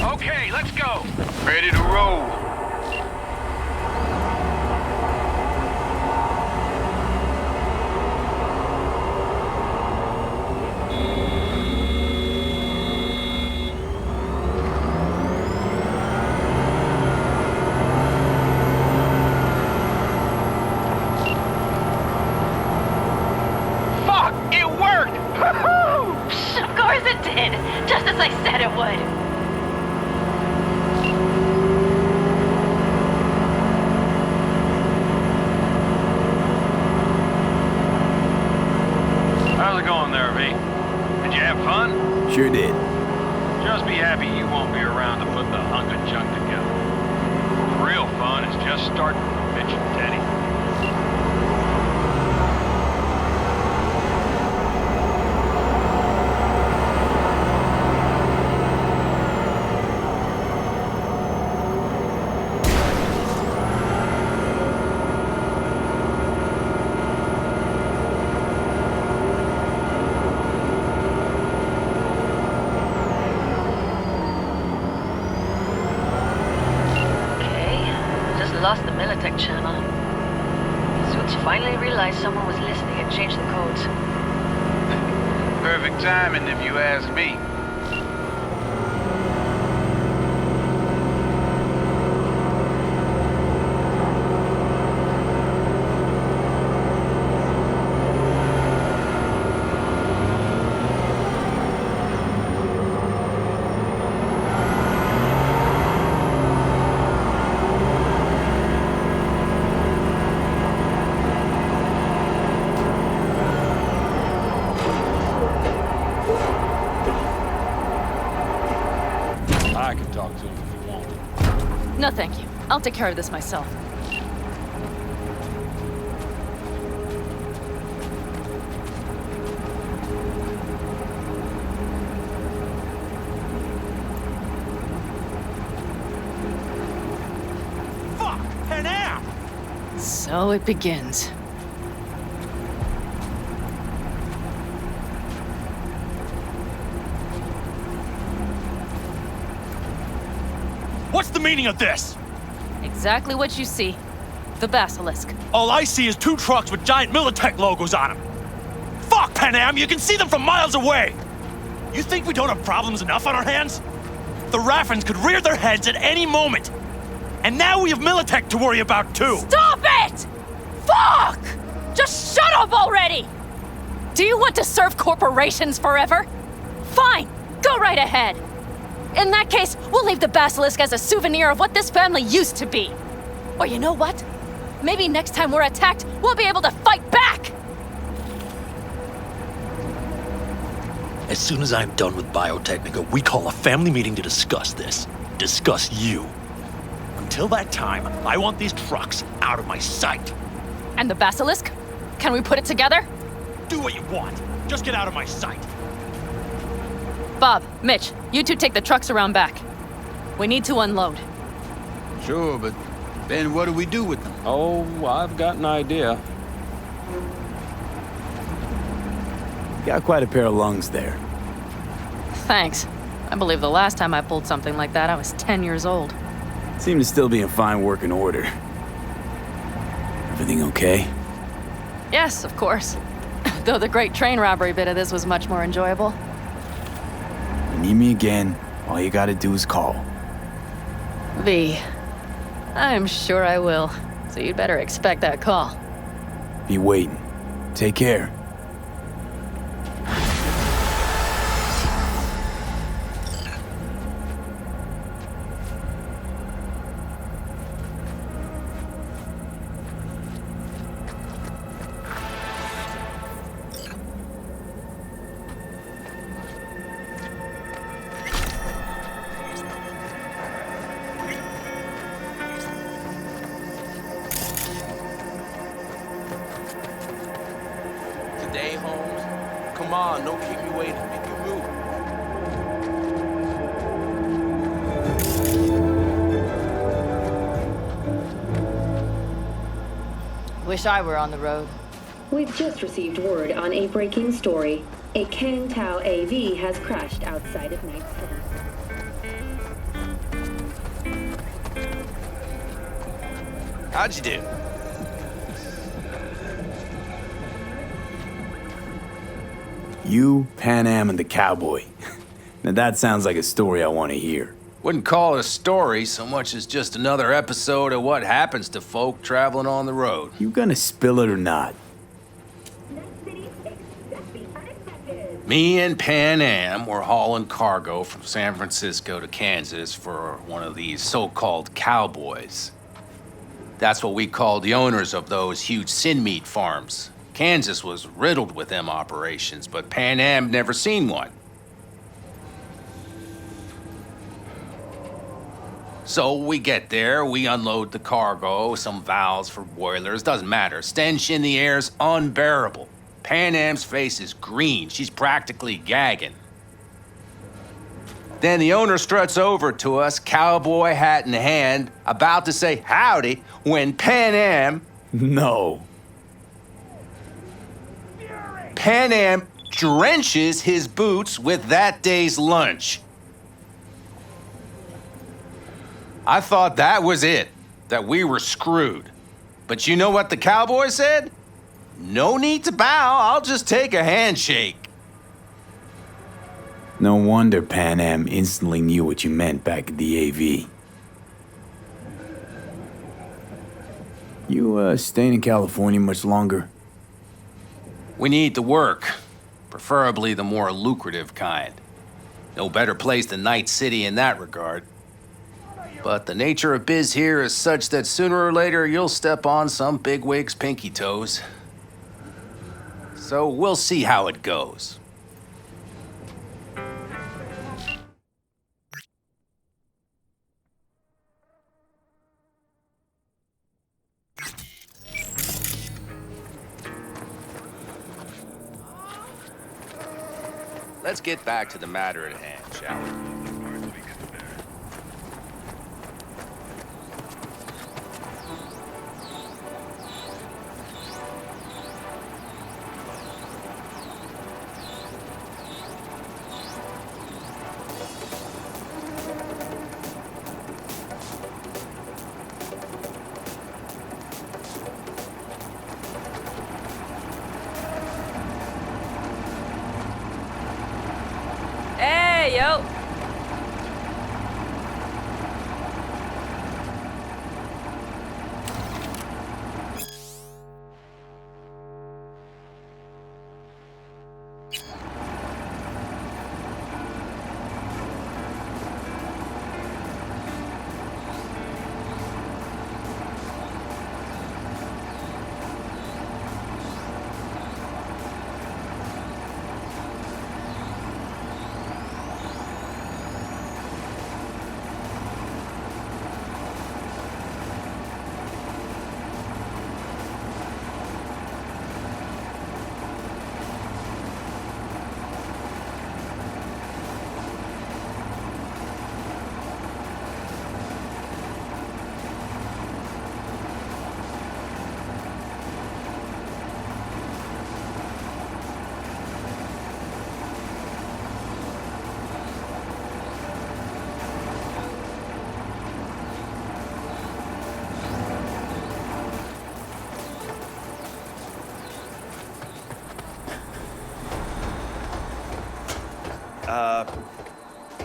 Okay, let's go. Ready to roll. Fuck! It worked! Woohoo! Of course it did! Just as I said it would. How's it going there, V? Did you have fun? Sure did. Just be happy you won't be around to put the hunk of junk together. The real fun is just starting for Mitch and Teddy. Lost the Militech channel. Suits finally realized someone was listening and changed the codes. Perfect timing if you ask me. I can talk to him if you want. No, thank you. I'll take care of this myself. Fuck! And now! So it begins. What's the meaning of this? Exactly what you see. The basilisk. All I see is 2 trucks with giant Militech logos on them. Fuck, Panam, you can see them from miles away. You think we don't have problems enough on our hands? The Raffens could rear their heads at any moment. And now we have Militech to worry about too. Stop it! Fuck! Just shut up already! Do you want to serve corporations forever? Fine, go right ahead. In that case, we'll leave the basilisk as a souvenir of what this family used to be. Or you know what? Maybe next time we're attacked, we'll be able to fight back! As soon as I'm done with Biotechnica, we call a family meeting to discuss this. Discuss you. Until that time, I want these trucks out of my sight. And the basilisk? Can we put it together? Do what you want. Just get out of my sight. Bob, Mitch, you two take the trucks around back. We need to unload. Sure, but then what do we do with them? Oh, I've got an idea. Got quite a pair of lungs there. Thanks. I believe the last time I pulled something like that, I was 10 years old. Seem to still be in fine working order. Everything okay? Yes, of course. Though the great train robbery bit of this was much more enjoyable. You need me again, all you gotta do is call. V. I'm sure I will. So you'd better expect that call. Be waiting. Take care. evaluate if you move. Wish I were on the road. We've just received word on a breaking story. A Kang Tao AV has crashed outside of Найt-Сіті. How'd you do? You, Pan Am, and the cowboy. Now that sounds like a story I want to hear. Wouldn't call it a story so much as just another episode of what happens to folk traveling on the road. You gonna spill it or not? Me and Pan Am were hauling cargo from San Francisco to Kansas for one of these so-called cowboys. That's what we called the owners of those huge sin meat farms. Kansas was riddled with them operations, but Pan Am never seen one. So we get there, we unload the cargo, some valves for boilers, doesn't matter. Stench in the air's unbearable. Pan Am's face is green, she's practically gagging. Then the owner struts over to us, cowboy hat in hand, about to say howdy, when Pan Am... No. Pan Am drenches his boots with that day's lunch. I thought that was it, that we were screwed. But you know what the cowboy said? No need to bow, I'll just take a handshake. No wonder Pan Am instantly knew what you meant back at the AV. You, staying in California much longer? We need the work, preferably the more lucrative kind. No better place than Найt-Сіті in that regard. But the nature of biz here is such that sooner or later you'll step on some bigwig's pinky toes. So we'll see how it goes. Let's get back to the matter at hand, shall we? Hey, yo!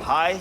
Hi?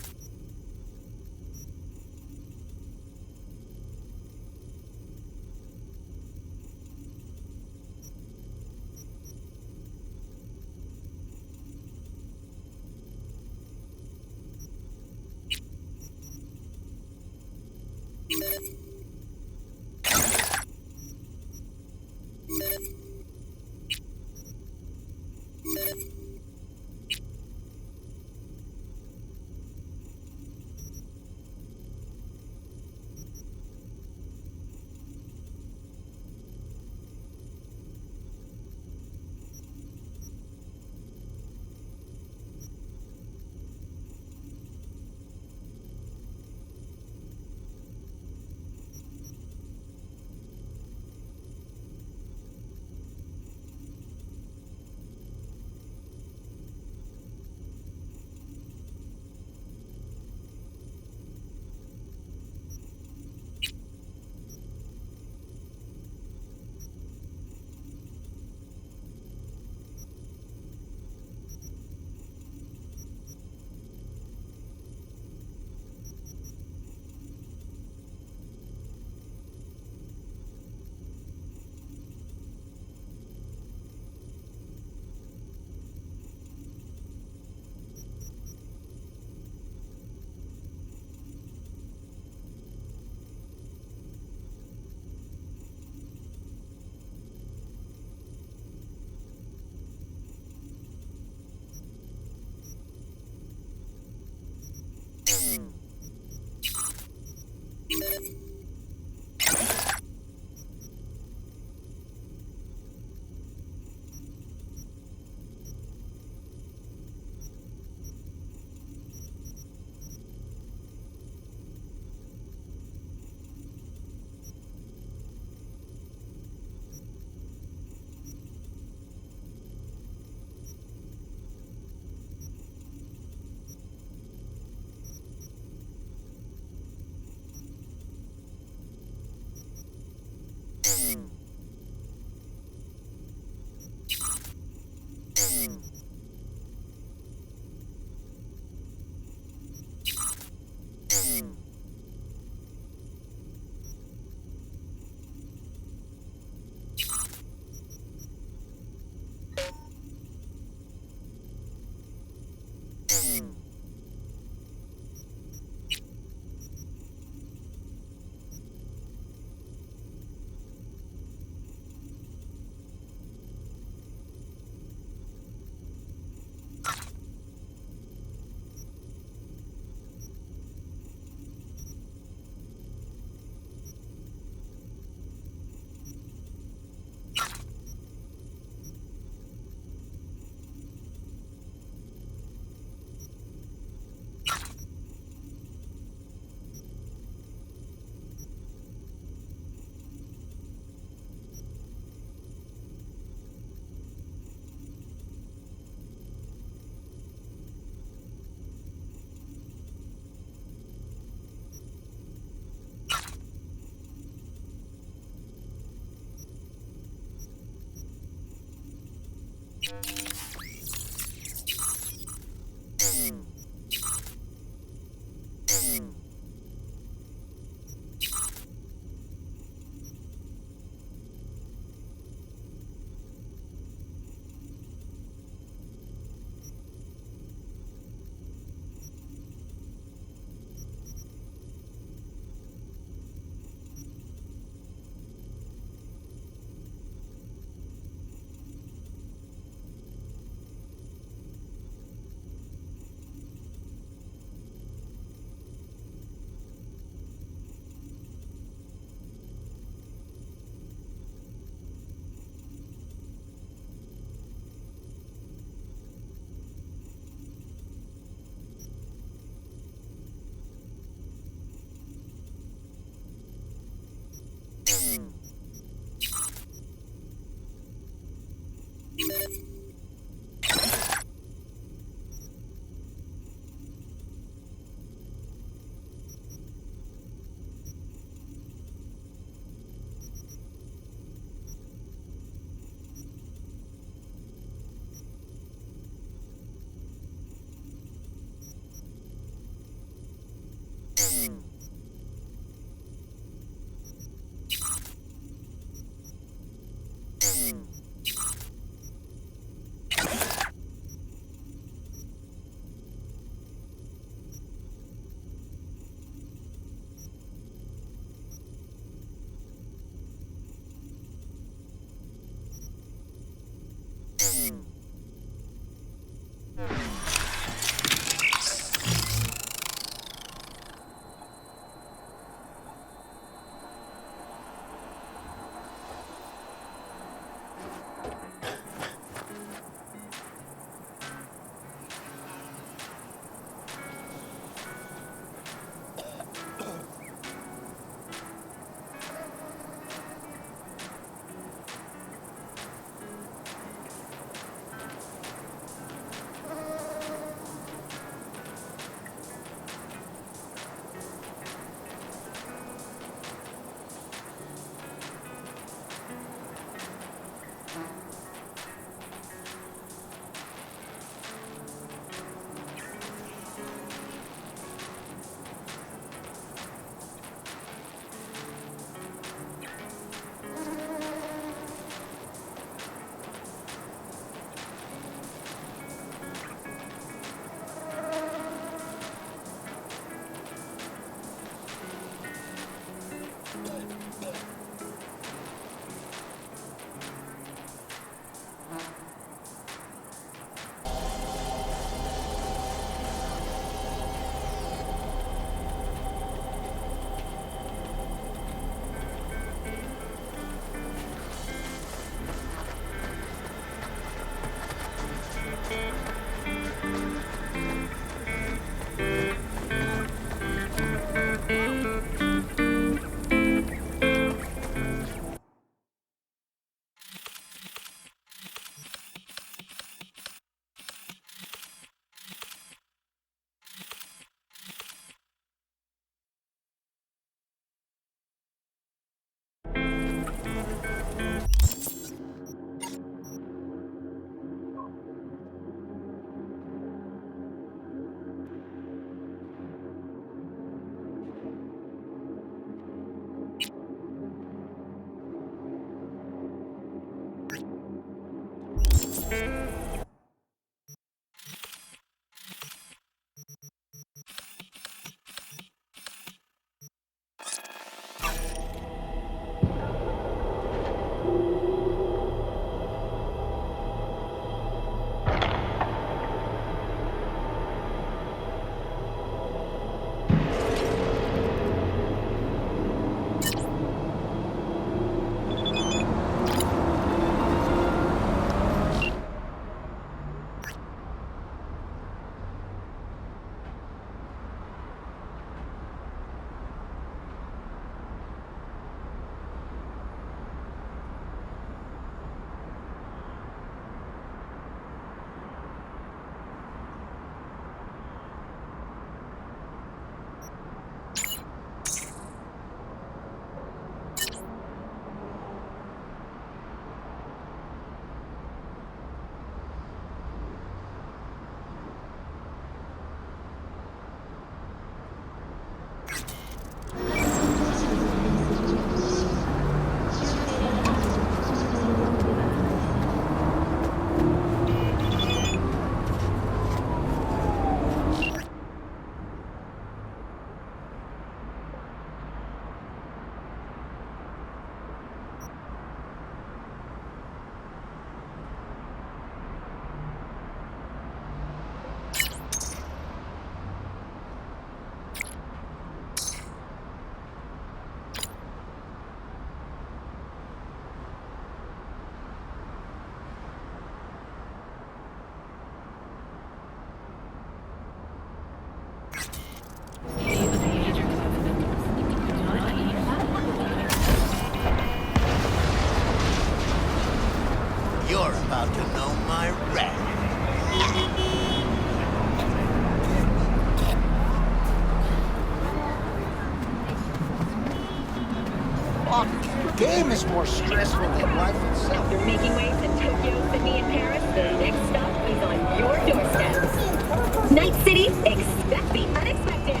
Fuck, the game is more stressful than life itself. After making waves in Tokyo, Sydney, and Paris, the next stop is on your doorstep. Night-City, expect the unexpected.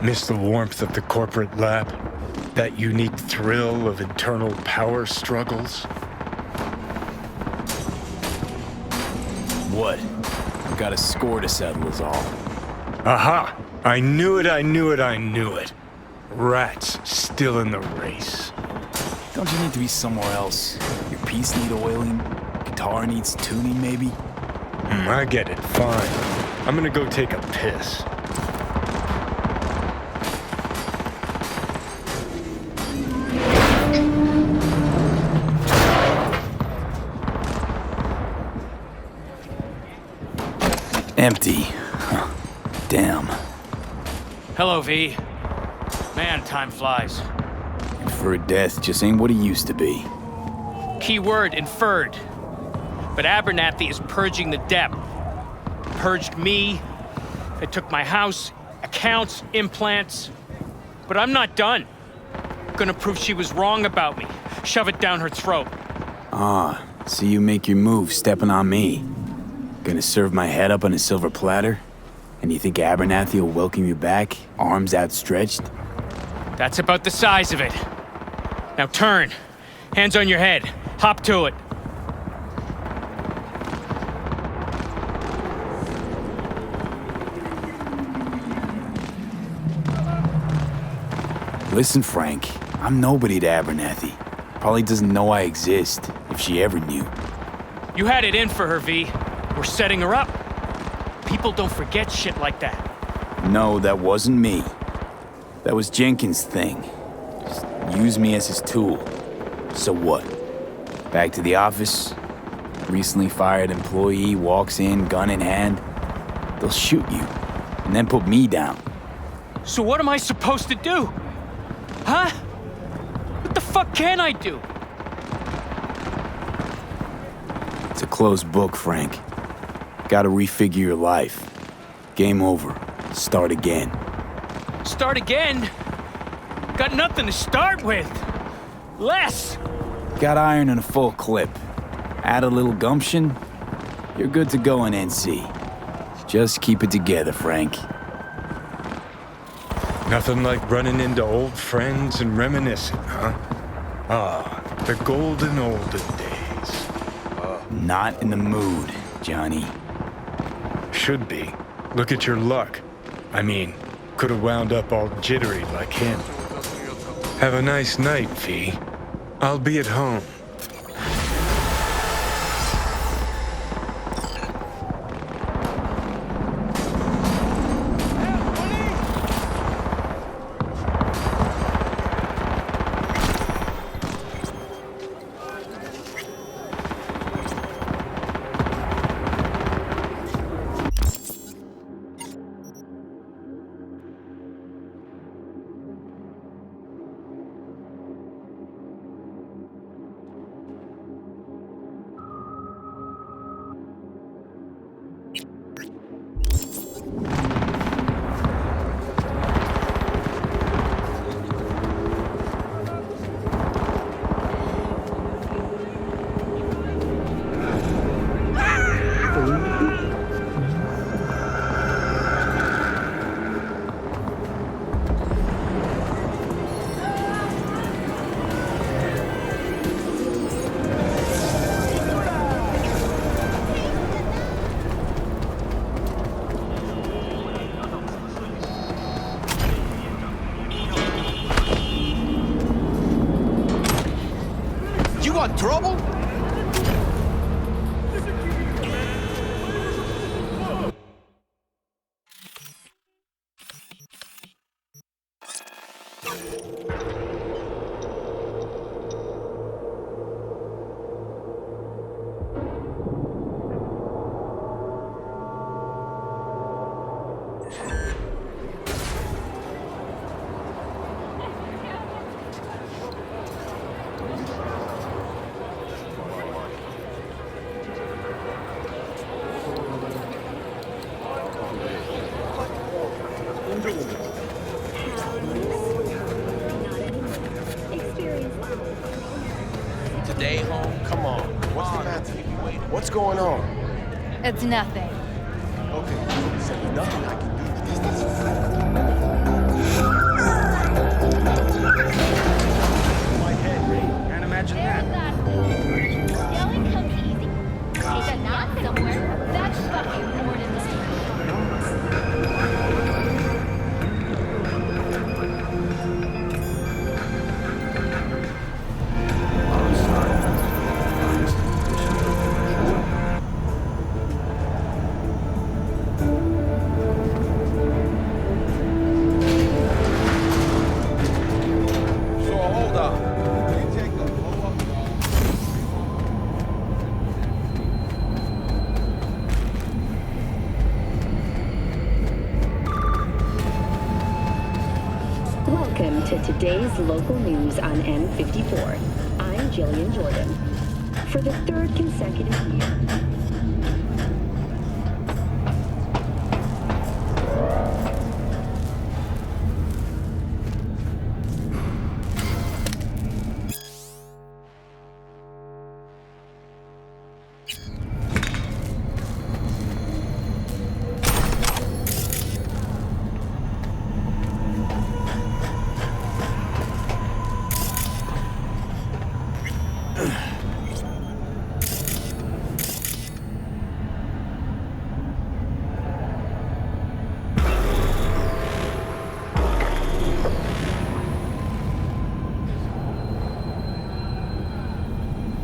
Miss the warmth of the corporate lab? That unique thrill of internal power struggles? What? I've got a score to settle is all. Aha! I knew it, I knew it, I knew it. Rats still in the race. Don't you need to be somewhere else? Your piece need oiling? Guitar needs tuning, maybe? I get it, fine. I'm gonna go take a piss. Empty. Huh. Damn. Hello, V. Man, time flies. Inferred death just ain't what it used to be. Key word, inferred. But Abernathy is purging the debt. Purged me. They took my house, accounts, implants. But I'm not done. Gonna prove she was wrong about me. Shove it down her throat. Ah, so you make your move stepping on me. Gonna serve my head up on a silver platter? And you think Abernathy will welcome you back, arms outstretched? That's about the size of it. Now turn. Hands on your head. Hop to it. Listen, Frank, I'm nobody to Abernathy. Probably doesn't know I exist, if she ever knew. You had it in for her, V. We're setting her up. People don't forget shit like that. No, that wasn't me. That was Jenkins' thing. Just use me as his tool. So what? Back to the office. Recently fired employee walks in, gun in hand. They'll shoot you, and then put me down. So what am I supposed to do? Huh? What the fuck can I do? It's a closed book, Frank. Gotta refigure your life. Game over. Start again. Start again? Got nothing to start with. Less. Got iron in a full clip. Add a little gumption, you're good to go in NC. Just keep it together, Frank. Nothing like running into old friends and reminiscing, huh? Ah, the golden days. Not in the mood, Johnny. Should be. Look at your luck. I mean, could have wound up all jittery like him. Have a nice night, V. I'll be at home. trouble? Today home? Come on. What's the matter? What's going on? It's nothing. Okay, so there's nothing I can do. Can't imagine that. Yelling comes easy. Take a nap somewhere. That's fucking ordinary. Welcome to today's local news on M54. I'm Jillian Jordan. For the third consecutive year,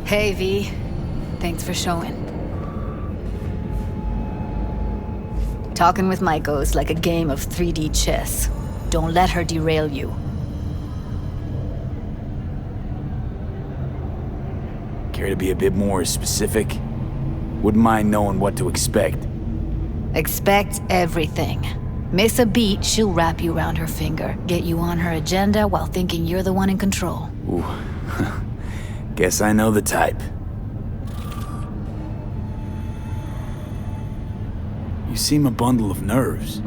Hey, V. Thanks for showing. Talking with Maiko's like a game of 3D chess. Don't let her derail you. Care to be a bit more specific? Wouldn't mind knowing what to expect. Expect everything. Miss a beat, she'll wrap you around her finger, get you on her agenda while thinking you're the one in control. Ooh. Guess I know the type. You seem a bundle of nerves.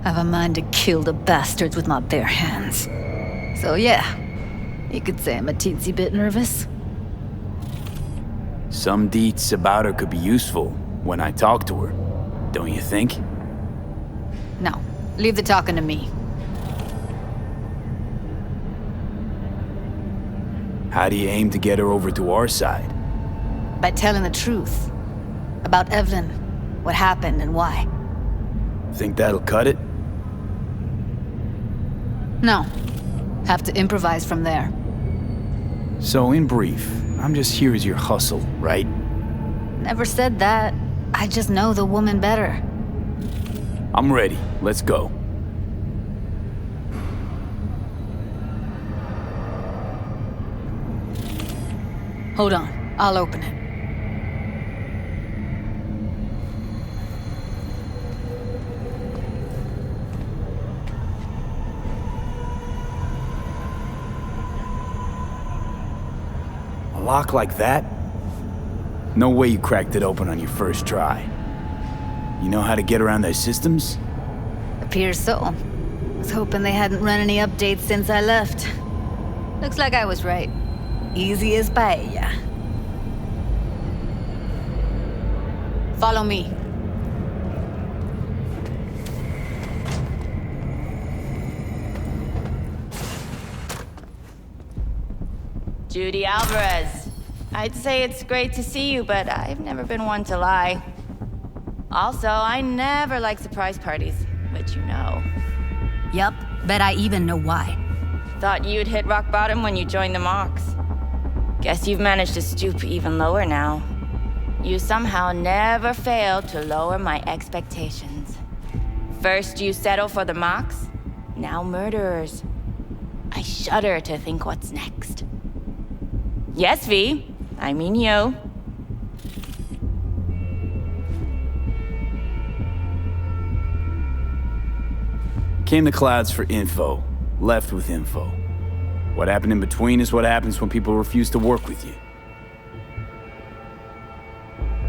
I've a mind to kill the bastards with my bare hands. So yeah, you could say I'm a teensy bit nervous. Some deets about her could be useful when I talk to her, don't you think? No, leave the talking to me. How do you aim to get her over to our side? By telling the truth. About Evelyn, what happened and why. Think that'll cut it? No. Have to improvise from there. So in brief, I'm just here as your hustle, right? Never said that. I just know the woman better. I'm ready. Let's go. Hold on. I'll open it. A lock like that? No way you cracked it open on your first try. You know how to get around their systems? Appears so. Was hoping they hadn't run any updates since I left. Looks like I was right. Easy as paella. Follow me. Judy Alvarez. I'd say it's great to see you, but I've never been one to lie. Also, I never like surprise parties, but you know. Yup, bet I even know why. Thought you'd hit rock bottom when you joined the Mox. Guess you've managed to stoop even lower now. You somehow never fail to lower my expectations. First you settle for the mocks, now murderers. I shudder to think what's next. Yes, V. I mean you. Came to Clouds for info, left with info. What happened in between is what happens when people refuse to work with you.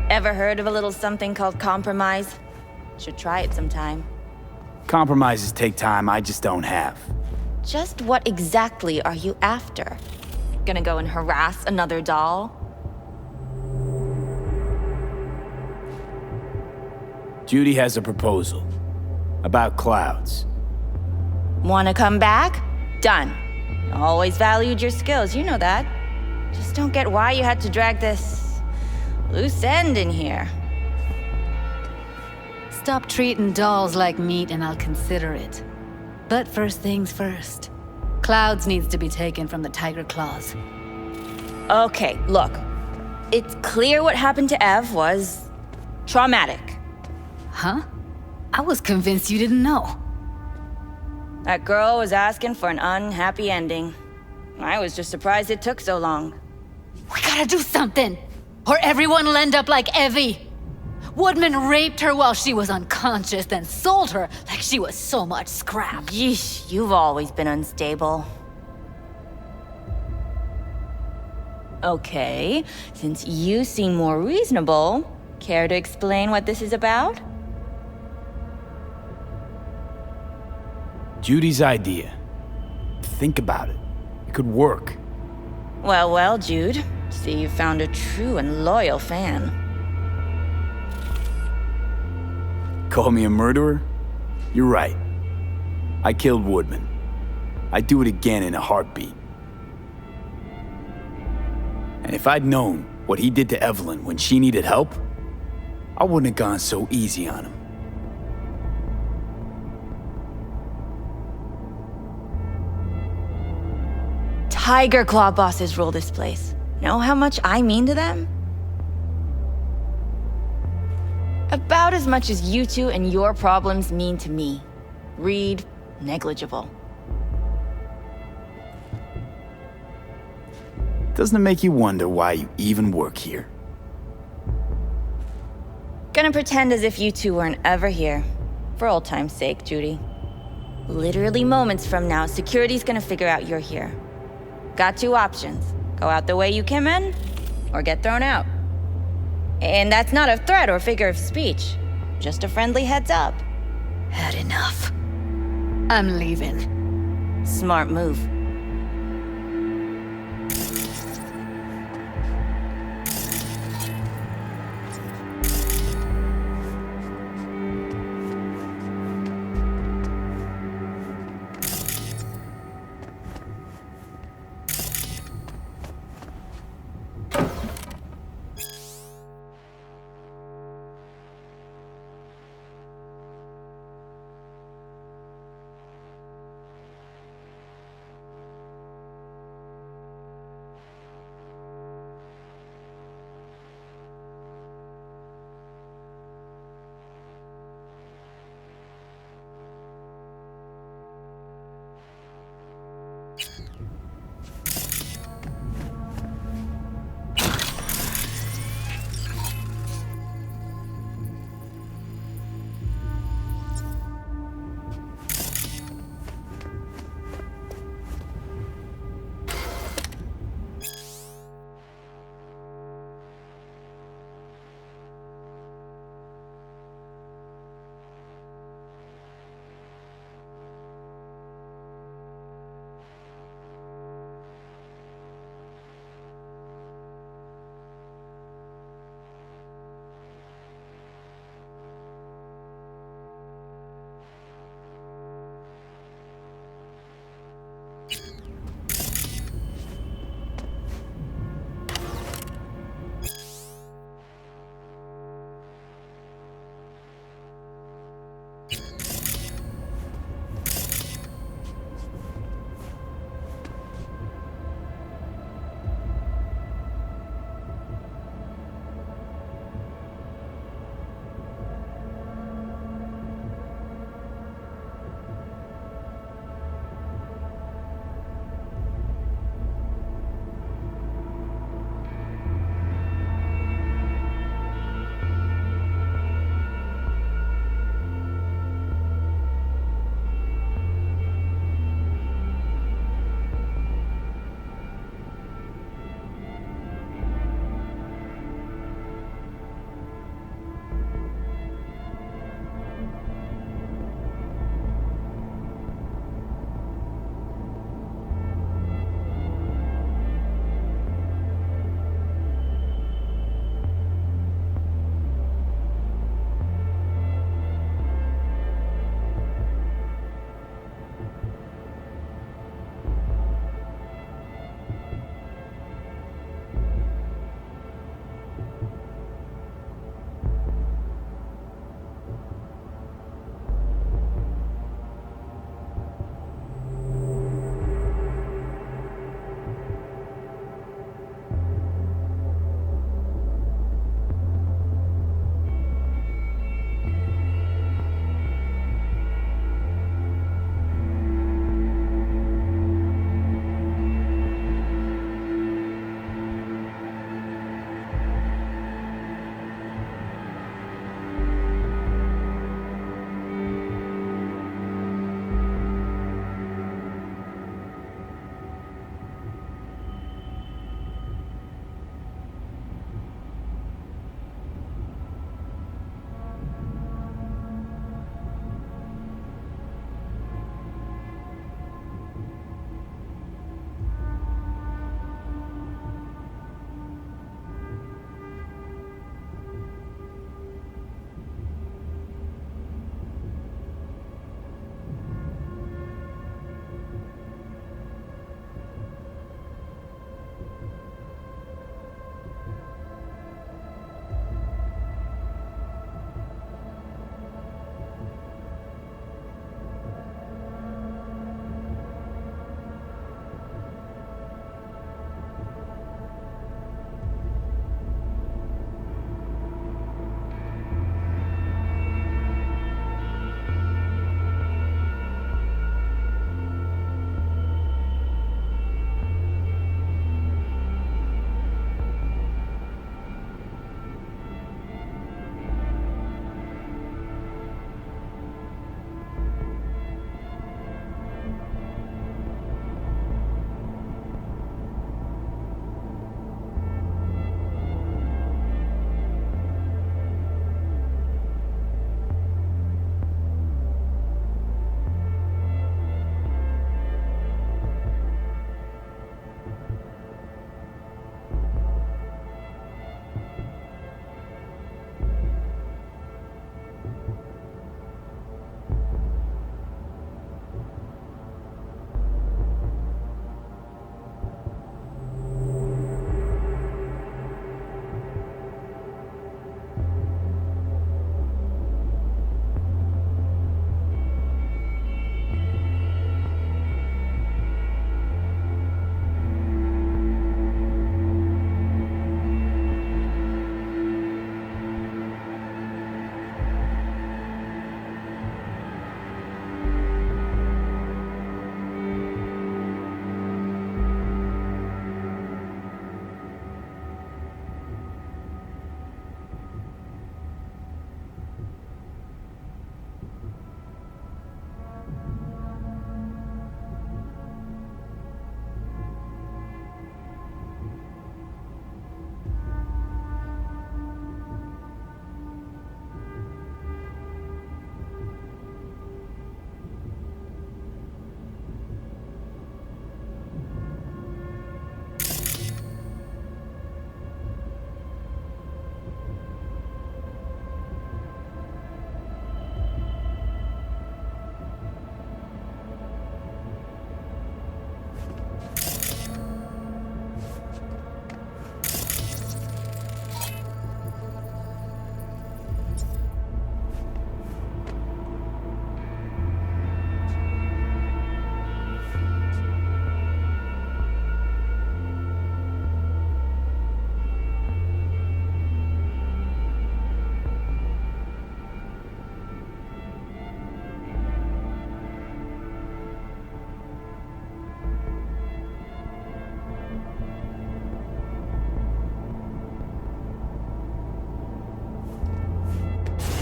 Ever heard of a little something called compromise? Should try it sometime. Compromises take time I just don't have. Just what exactly are you after? Gonna go and harass another doll? Judy has a proposal. About Clouds. Wanna come back? Done. Always valued your skills, you know that. Just don't get why you had to drag this loose end in here. Stop treating dolls like meat and I'll consider it. But first things first. Clouds needs to be taken from the tiger claws. Okay, look. It's clear what happened to Ev was traumatic. Huh? I was convinced you didn't know. That girl was asking for an unhappy ending. I was just surprised it took so long. We gotta do something, or everyone will end up like Evie. Woodman raped her while she was unconscious, then sold her like she was so much scrap. Yeesh, you've always been unstable. Okay, since you seem more reasonable, care to explain what this is about? Judy's idea. Think about it. It could work. Well, well, Jude. See, you found a true and loyal fan. Call me a murderer? You're right. I killed Woodman. I'd do it again in a heartbeat. And if I'd known what he did to Evelyn when she needed help, I wouldn't have gone so easy on him. Tiger Claw bosses rule this place. Know how much I mean to them? About as much as you two and your problems mean to me. Read negligible. Doesn't it make you wonder why you even work here? Gonna pretend as if you two weren't ever here. For old time's sake, Judy. Literally moments from now, security's gonna figure out you're here. Got two options. Go out the way you came in, or get thrown out. And that's not a threat or figure of speech. Just a friendly heads up. Had enough. I'm leaving. Smart move.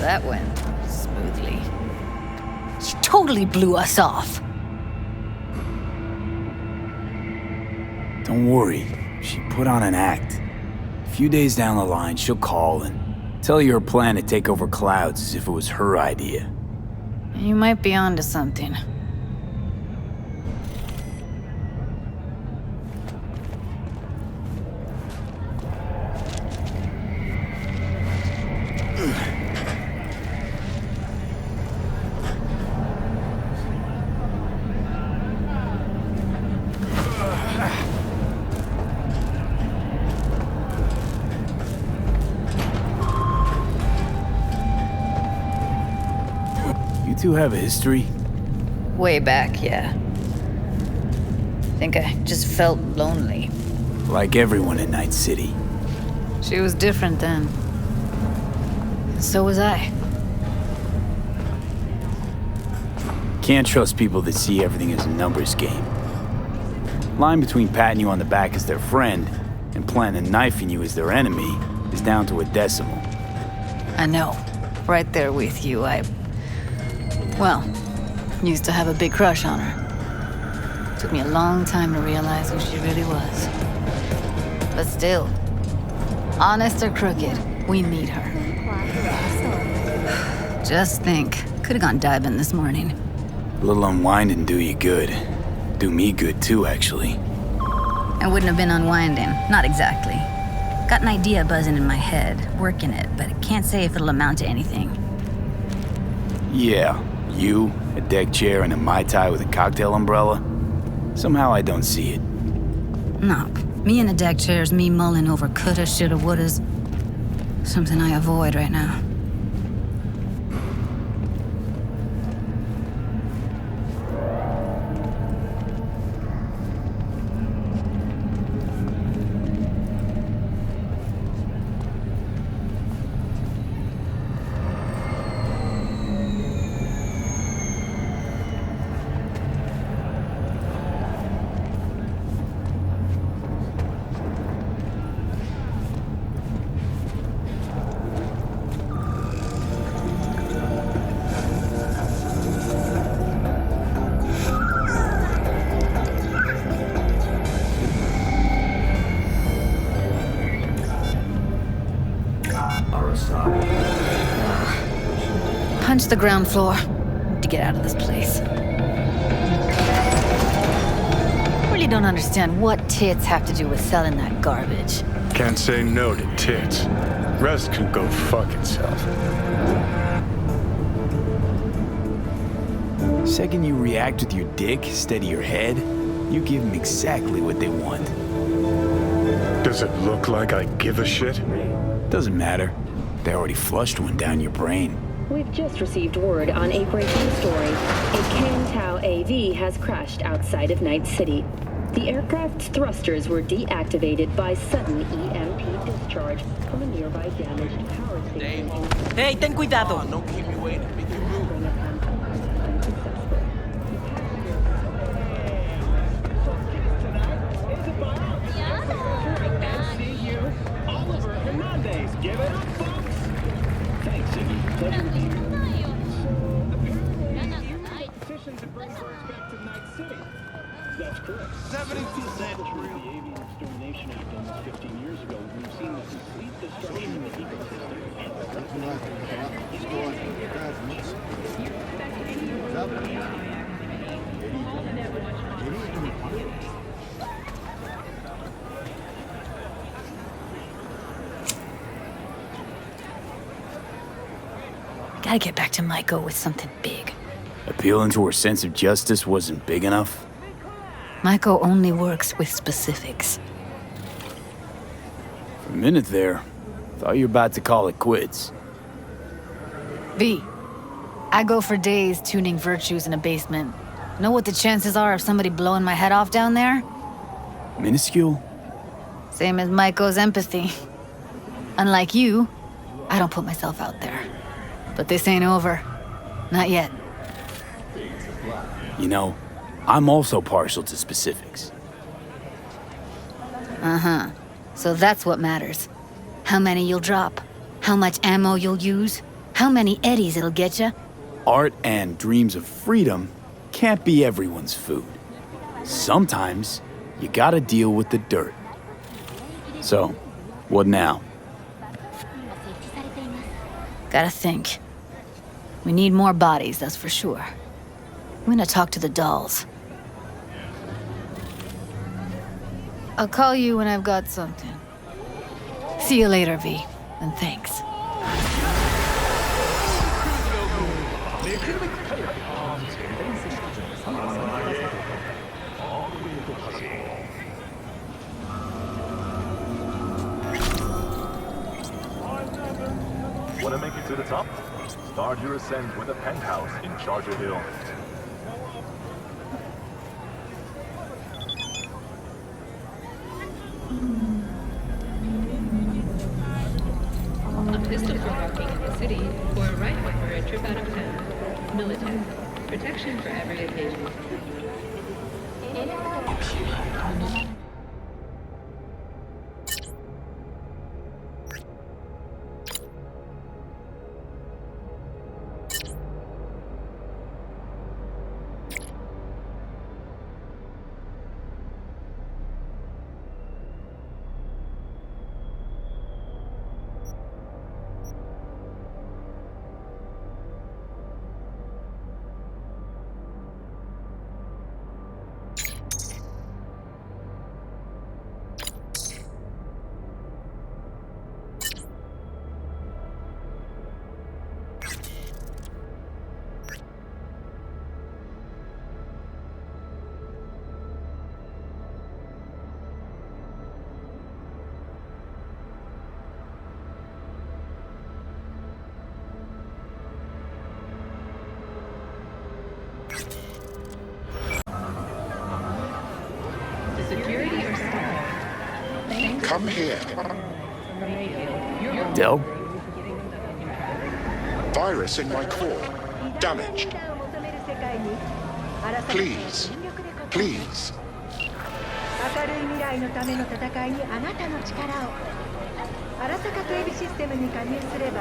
that went smoothly. She totally blew us off. Don't worry, she put on an act. A few days down the line, she'll call and tell you her plan to take over clouds as if it was her idea. You might be onto something. You two have a history? Way back, yeah. Think I just felt lonely. Like everyone in Night-Siti. She was different then. And so was I. Can't trust people that see everything as a numbers game. Line between patting you on the back as their friend and planting a knife in you as their enemy is down to a decimal. I know. Right there with you. Well, used to have a big crush on her. Took me a long time to realize who she really was. But still, honest or crooked, we need her. Just think, could have gone diving this morning. A little unwinding do you good. Do me good too, actually. I wouldn't have been unwinding, not exactly. Got an idea buzzing in my head, working it, but I can't say if it'll amount to anything. Yeah, you, a deck chair, and a Mai Tai with a cocktail umbrella? Somehow I don't see it. No, me in a deck chair is me mulling over coulda, shoulda, wouldas. Something I avoid right now. Punch the ground floor to get out of this place. Really don't understand what tits have to do with selling that garbage. Can't say no to tits. Rest can go fuck itself. Second you react with your dick instead of your head, you give them exactly what they want. Does it look like I give a shit? Doesn't matter. They already flushed one down your brain. We've just received word on a breaking story. A Can-Tau AV has crashed outside of Night-Siti. The aircraft's thrusters were deactivated by sudden EMP discharge from a nearby damaged power station. Hey, ten cuidado! No, keep me waiting. Give it up, folks! Thanks, Iggy. Pleasure to be here. Apparently, you wrote a petition to bring birds back to Night-Siti. That's correct. 72% true. The Avian Extermination Act almost 15 years ago, we've seen the complete destruction of the ecosystem. Gotta get back to Maiko with something big. Appealing to her sense of justice wasn't big enough? Maiko only works with specifics. For a minute there, thought you were about to call it quits. V, I go for days tuning virtues in a basement. Know what the chances are of somebody blowing my head off down there? Minuscule? Same as Maiko's empathy. Unlike you, I don't put myself out there. But this ain't over. Not yet. You know, I'm also partial to specifics. Uh-huh. So that's what matters. How many you'll drop, how much ammo you'll use, How many eddies it'll get ya? Art and dreams of freedom can't be everyone's food. Sometimes you gotta deal with the dirt. So, what now? Gotta think. We need more bodies, that's for sure. I'm gonna talk to the dolls. I'll call you when I've got something. See you later, V, and thanks. Want to make it to the top? Start your ascent with a penthouse in Charger Hill. A pistol for walking in the city, or a rifle for a trip out of town. Military. Protection for every occasion. Come here. Del? Virus in my core. Damaged. Please. Please. 明るい未来のための戦いにあなたの力を。荒坂警備システムに加入すれば。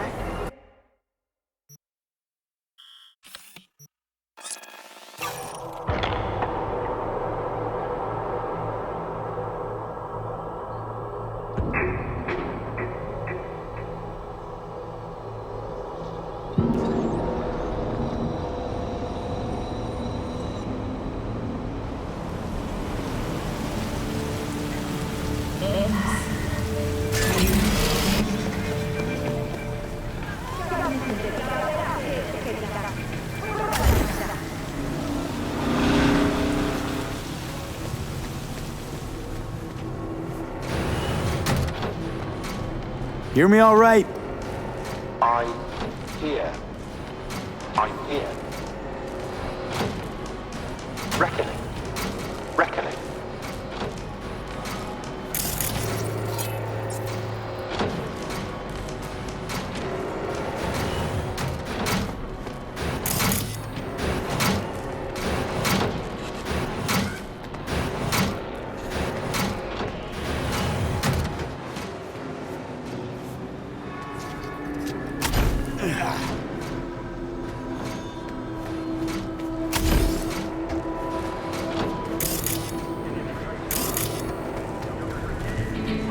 Hear me all right? I'm here. I'm here. Reckoning. Reckoning.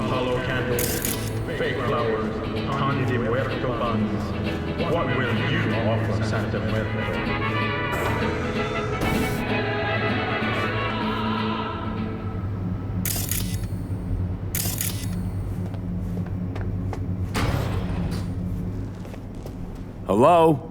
Hollow candles, fake flowers, pan de muerto buns. What will you offer Santa Muerte? Hello?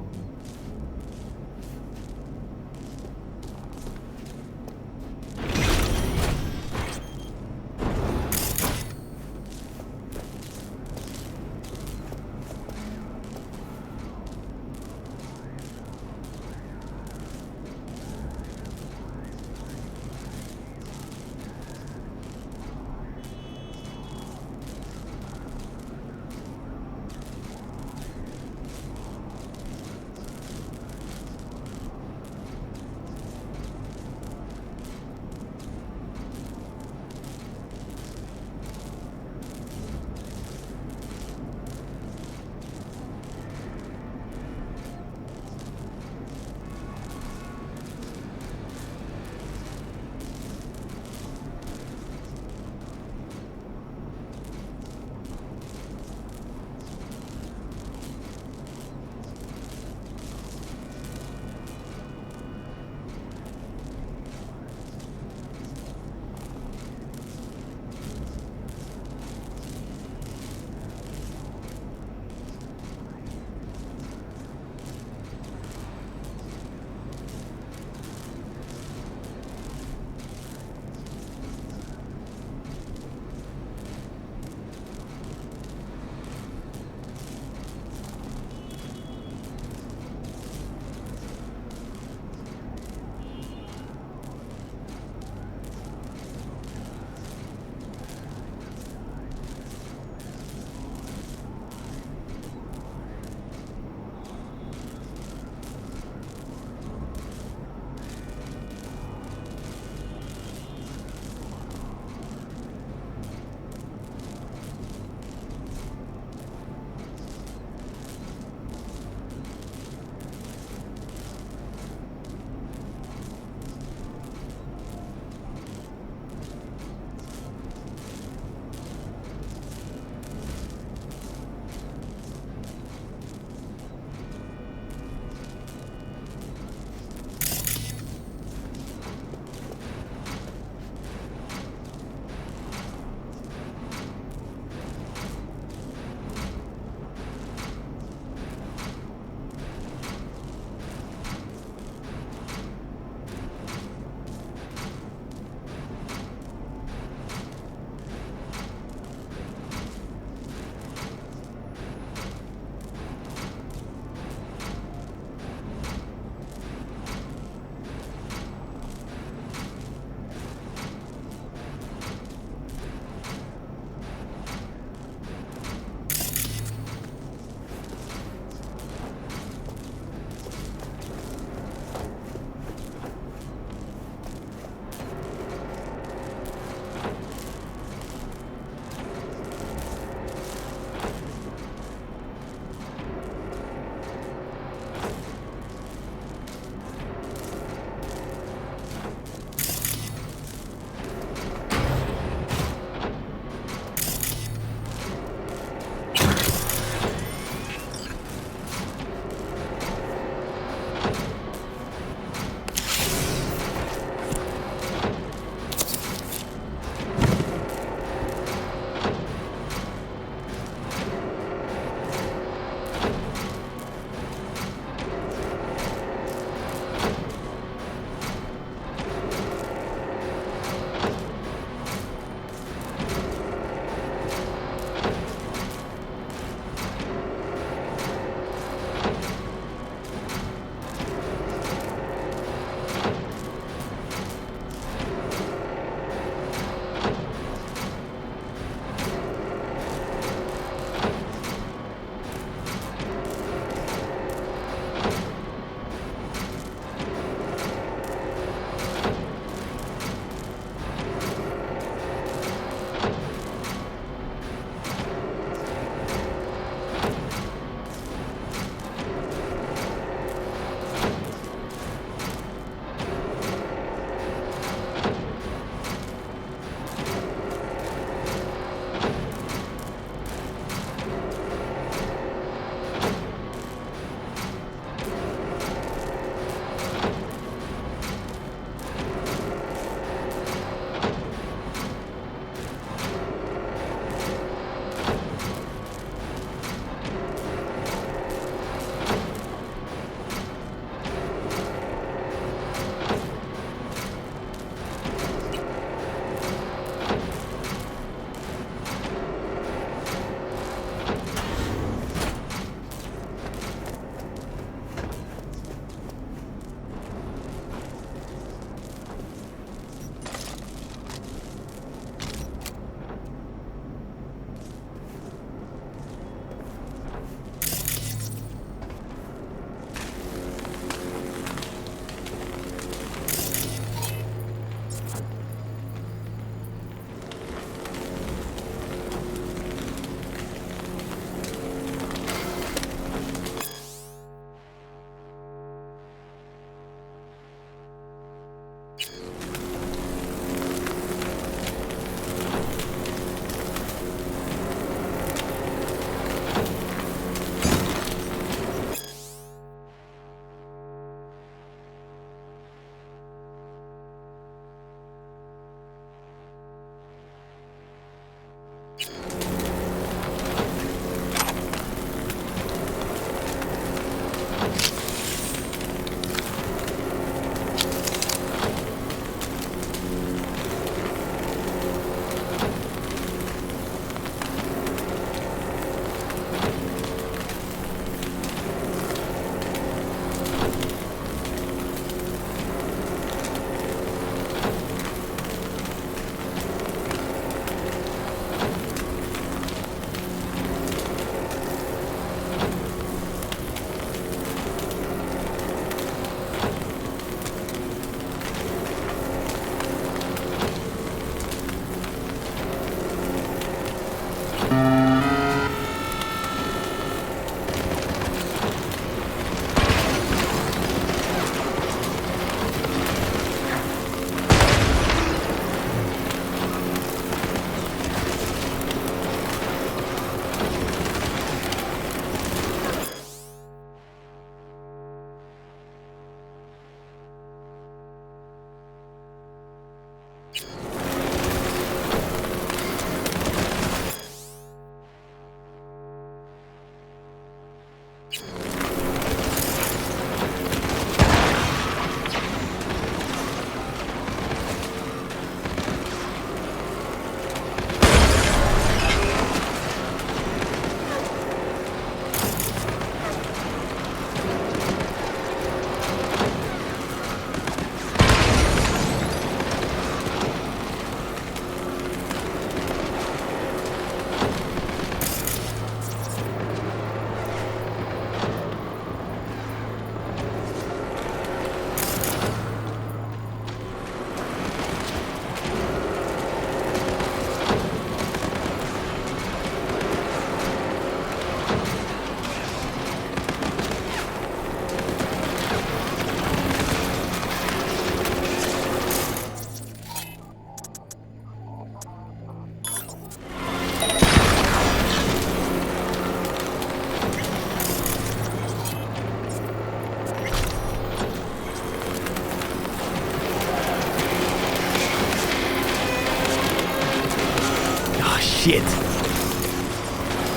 shit.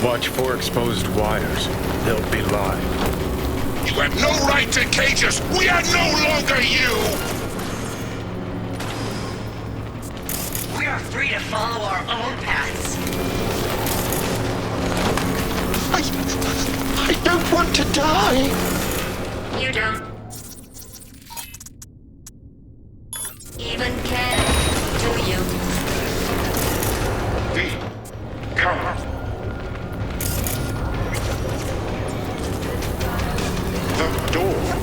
Watch for exposed wires. They'll be live. You have no right to cage us! We are no longer you! We are free to follow our own paths. I don't want to die! You don't. Even can, do you? V, come. The door.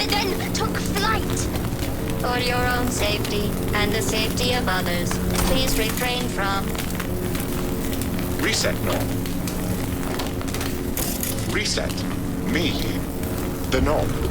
then took flight. For your own safety and the safety of others, please refrain from... Reset, gnome. Reset. Me, the gnome.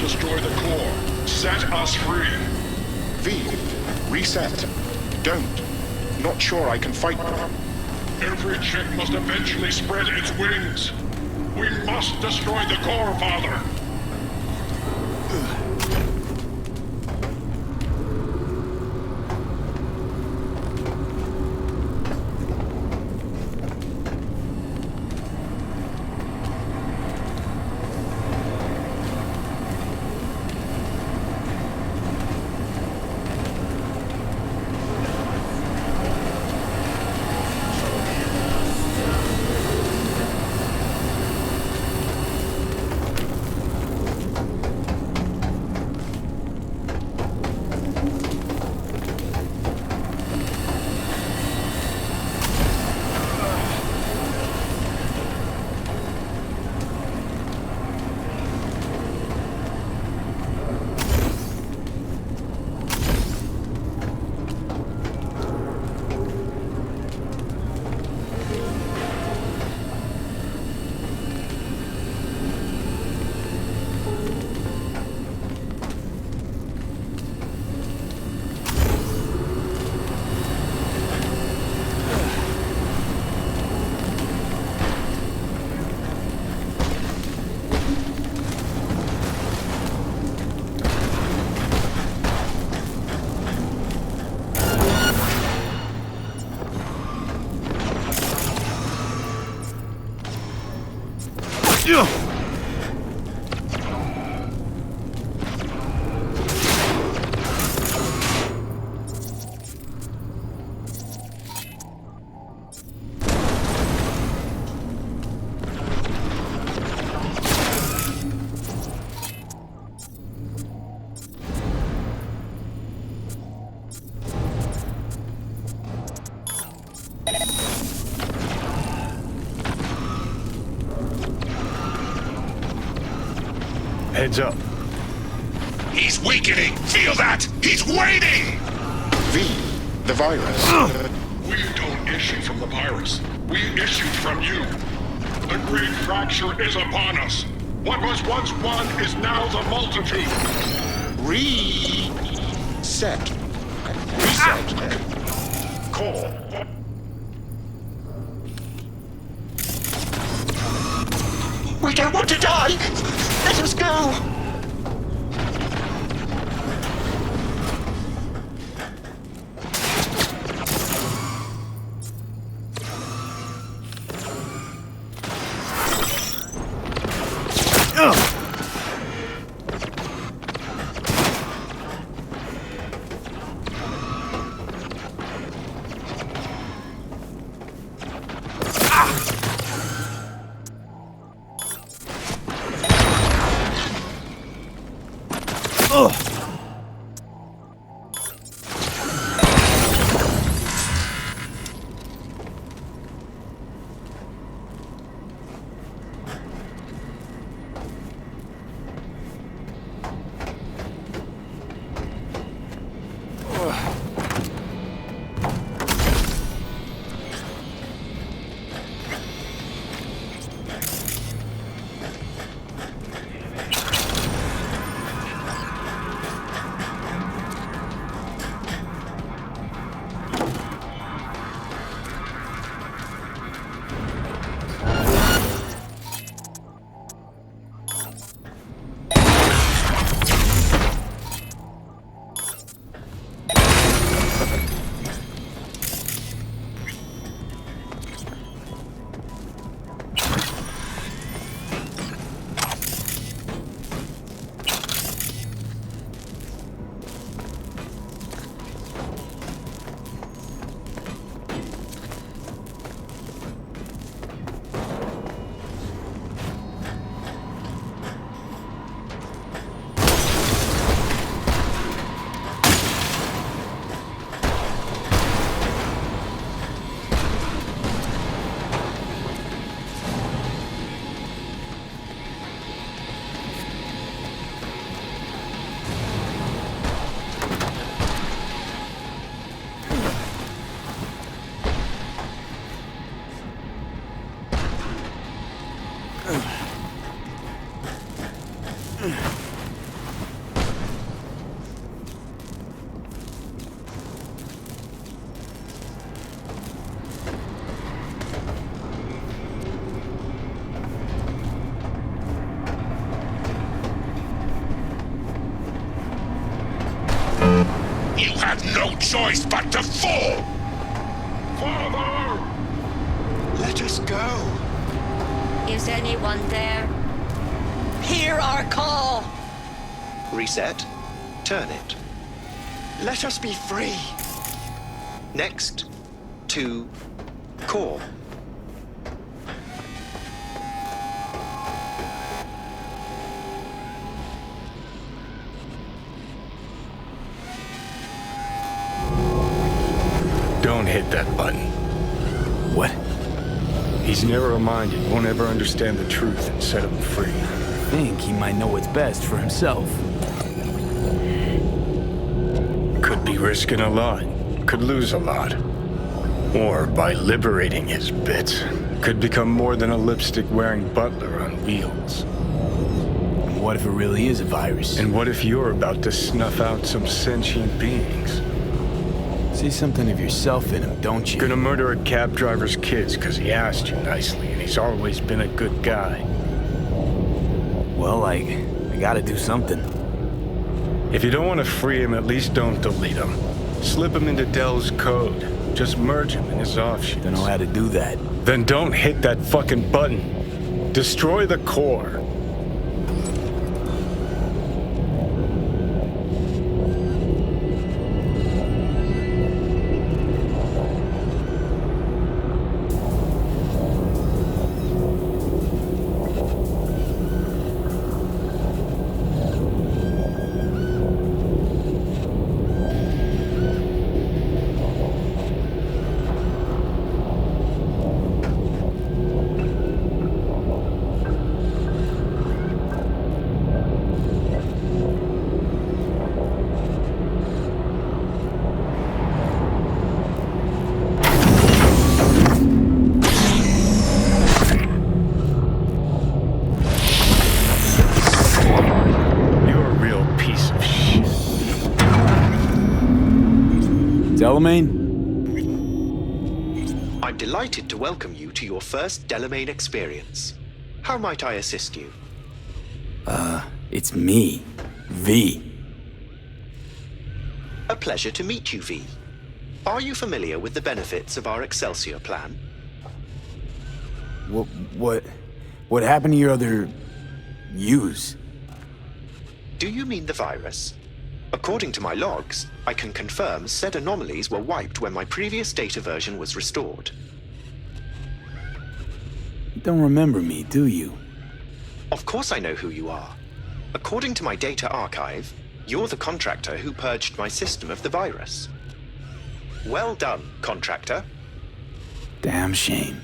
destroy the core. Set us free. V, reset. Don't. Not sure I can fight. Every chick must eventually spread its wings. We must destroy the core, Father. Heads up. He's weakening! Feel that? He's waning! V, the virus. We don't issue from the virus. We issued from you. The great fracture is upon us. What was once one is now the multitude. Reset. Reset. Call. We don't want to die! Let us go! had no choice but to fall! Father! Let us go. Is anyone there? Hear our call! Reset. Turn it. Let us be free. Next. To core. Don't hit that button. What? He's narrow-minded, won't ever understand the truth and set him free. I think he might know what's best for himself. Could be risking a lot. Could lose a lot. Or by liberating his bits, could become more than a lipstick-wearing butler on wheels. And what if it really is a virus? And what if you're about to snuff out some sentient beings? See something of yourself in him, don't you? Gonna murder a cab driver's kids because he asked you nicely, and he's always been a good guy. Well, I gotta do something. If you don't want to free him, at least don't delete him. Slip him into Dell's code. Just merge him in his offshoots. Don't know how to do that. Then don't hit that fucking button. Destroy the core. Delamain? I'm delighted to welcome you to your first Delamain experience. How might I assist you? It's me, V. A pleasure to meet you, V. Are you familiar with the benefits of our Excelsior plan? What happened to your other... yous? Do you mean the virus? According to my logs, I can confirm said anomalies were wiped when my previous data version was restored. You don't remember me, do you? Of course I know who you are. According to my data archive, you're the contractor who purged my system of the virus. Well done, contractor. Damn shame.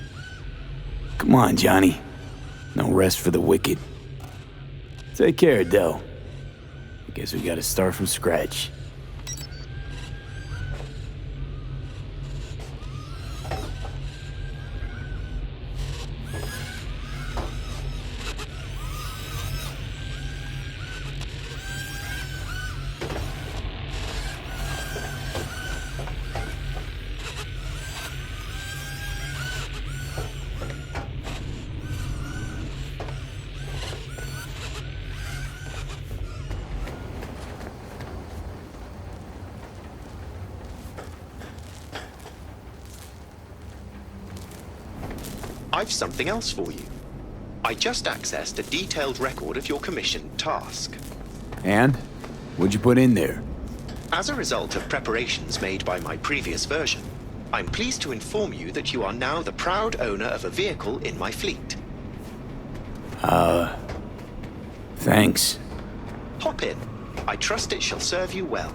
Come on, Johnny. No rest for the wicked. Take care, Del. I guess we gotta start from scratch. I've something else for you. I just accessed a detailed record of your commissioned task. And? What'd you put in there? As a result of preparations made by my previous version, I'm pleased to inform you that you are now the proud owner of a vehicle in my fleet. Thanks. Hop in. I trust it shall serve you well.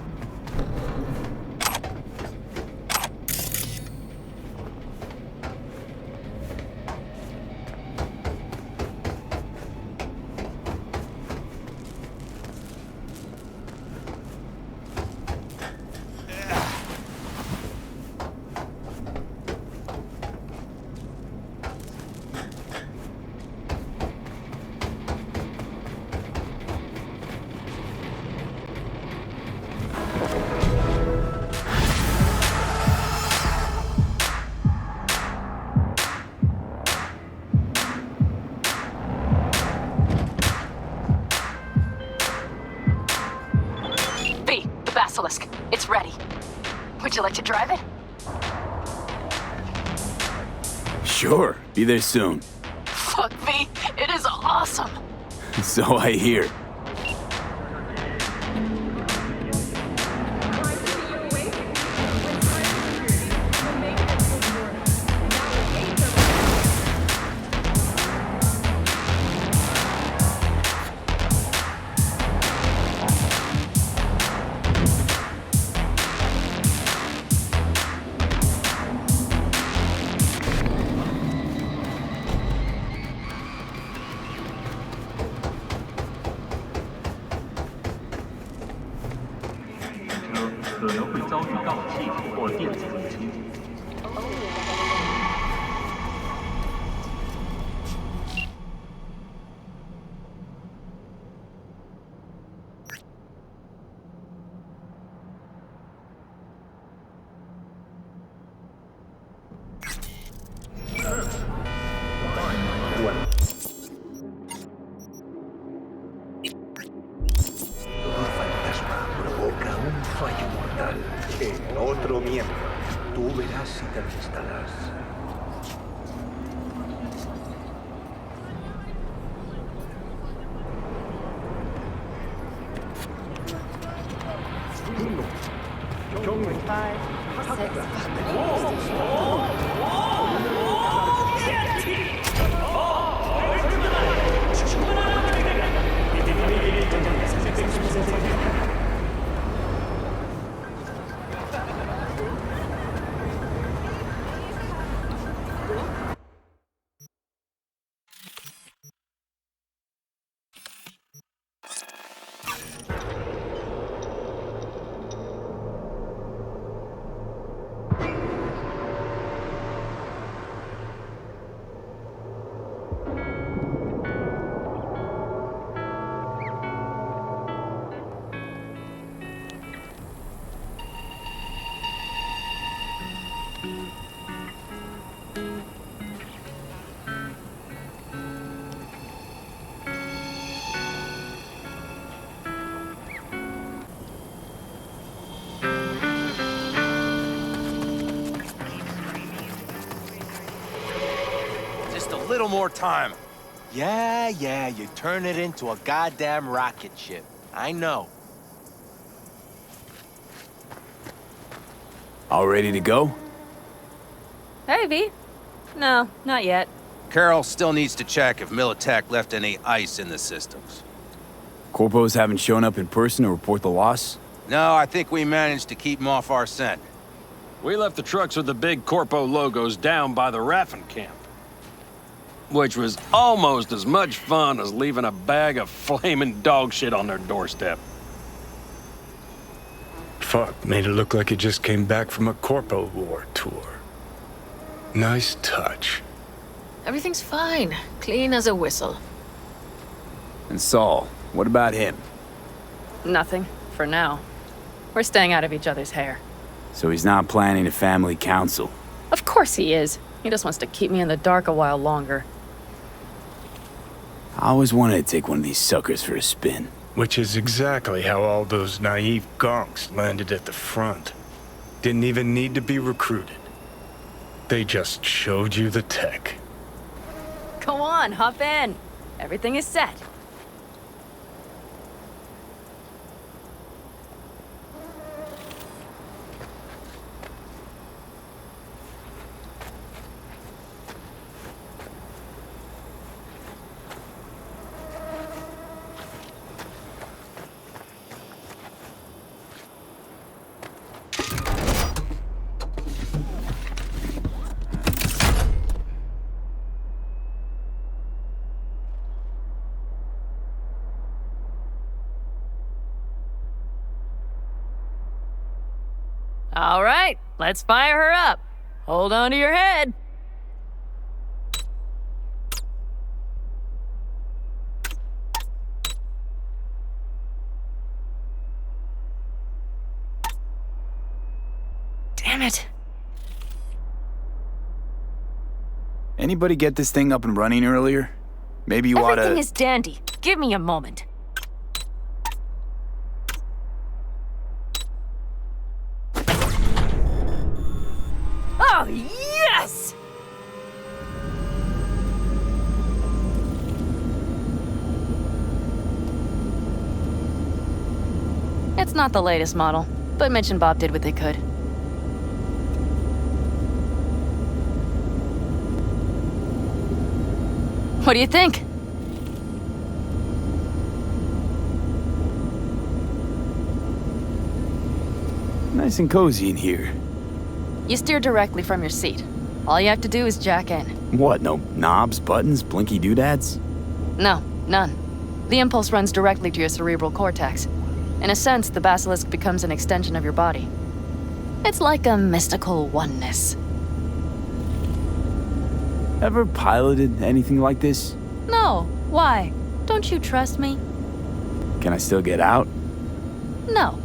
It's ready. Would you like to drive it? Sure, be there soon. Fuck me, it is awesome. So I hear. Otro miembro. Tú verás si te instalas. Little more time. Yeah, you turn it into a goddamn rocket ship. I know. All ready to go? Hey, V. No, not yet. Carol still needs to check if Militech left any ice in the systems. Corpos haven't shown up in person to report the loss? No, I think we managed to keep them off our scent. We left the trucks with the big Corpo logos down by the Raffin camp, which was almost as much fun as leaving a bag of flaming dog shit on their doorstep. Fuck, made it look like you just came back from a Corpo War tour. Nice touch. Everything's fine. Clean as a whistle. And Saul, what about him? Nothing, for now. We're staying out of each other's hair. So he's not planning a family council? Of course he is. He just wants to keep me in the dark a while longer. I always wanted to take one of these suckers for a spin. Which is exactly how all those naive gonks landed at the front. Didn't even need to be recruited. They just showed you the tech. Go on, hop in. Everything is set. All right, let's fire her up. Hold on to your head. Damn it. Anybody get this thing up and running earlier? Maybe you oughta... Everything is dandy. Give me a moment. It's not the latest model, but Mitch and Bob did what they could. What do you think? Nice and cozy in here. You steer directly from your seat. All you have to do is jack in. What, no knobs, buttons, blinky doodads? No, none. The impulse runs directly to your cerebral cortex. In a sense, the basilisk becomes an extension of your body. It's like a mystical oneness. Ever piloted anything like this? No, why? Don't you trust me? Can I still get out? No.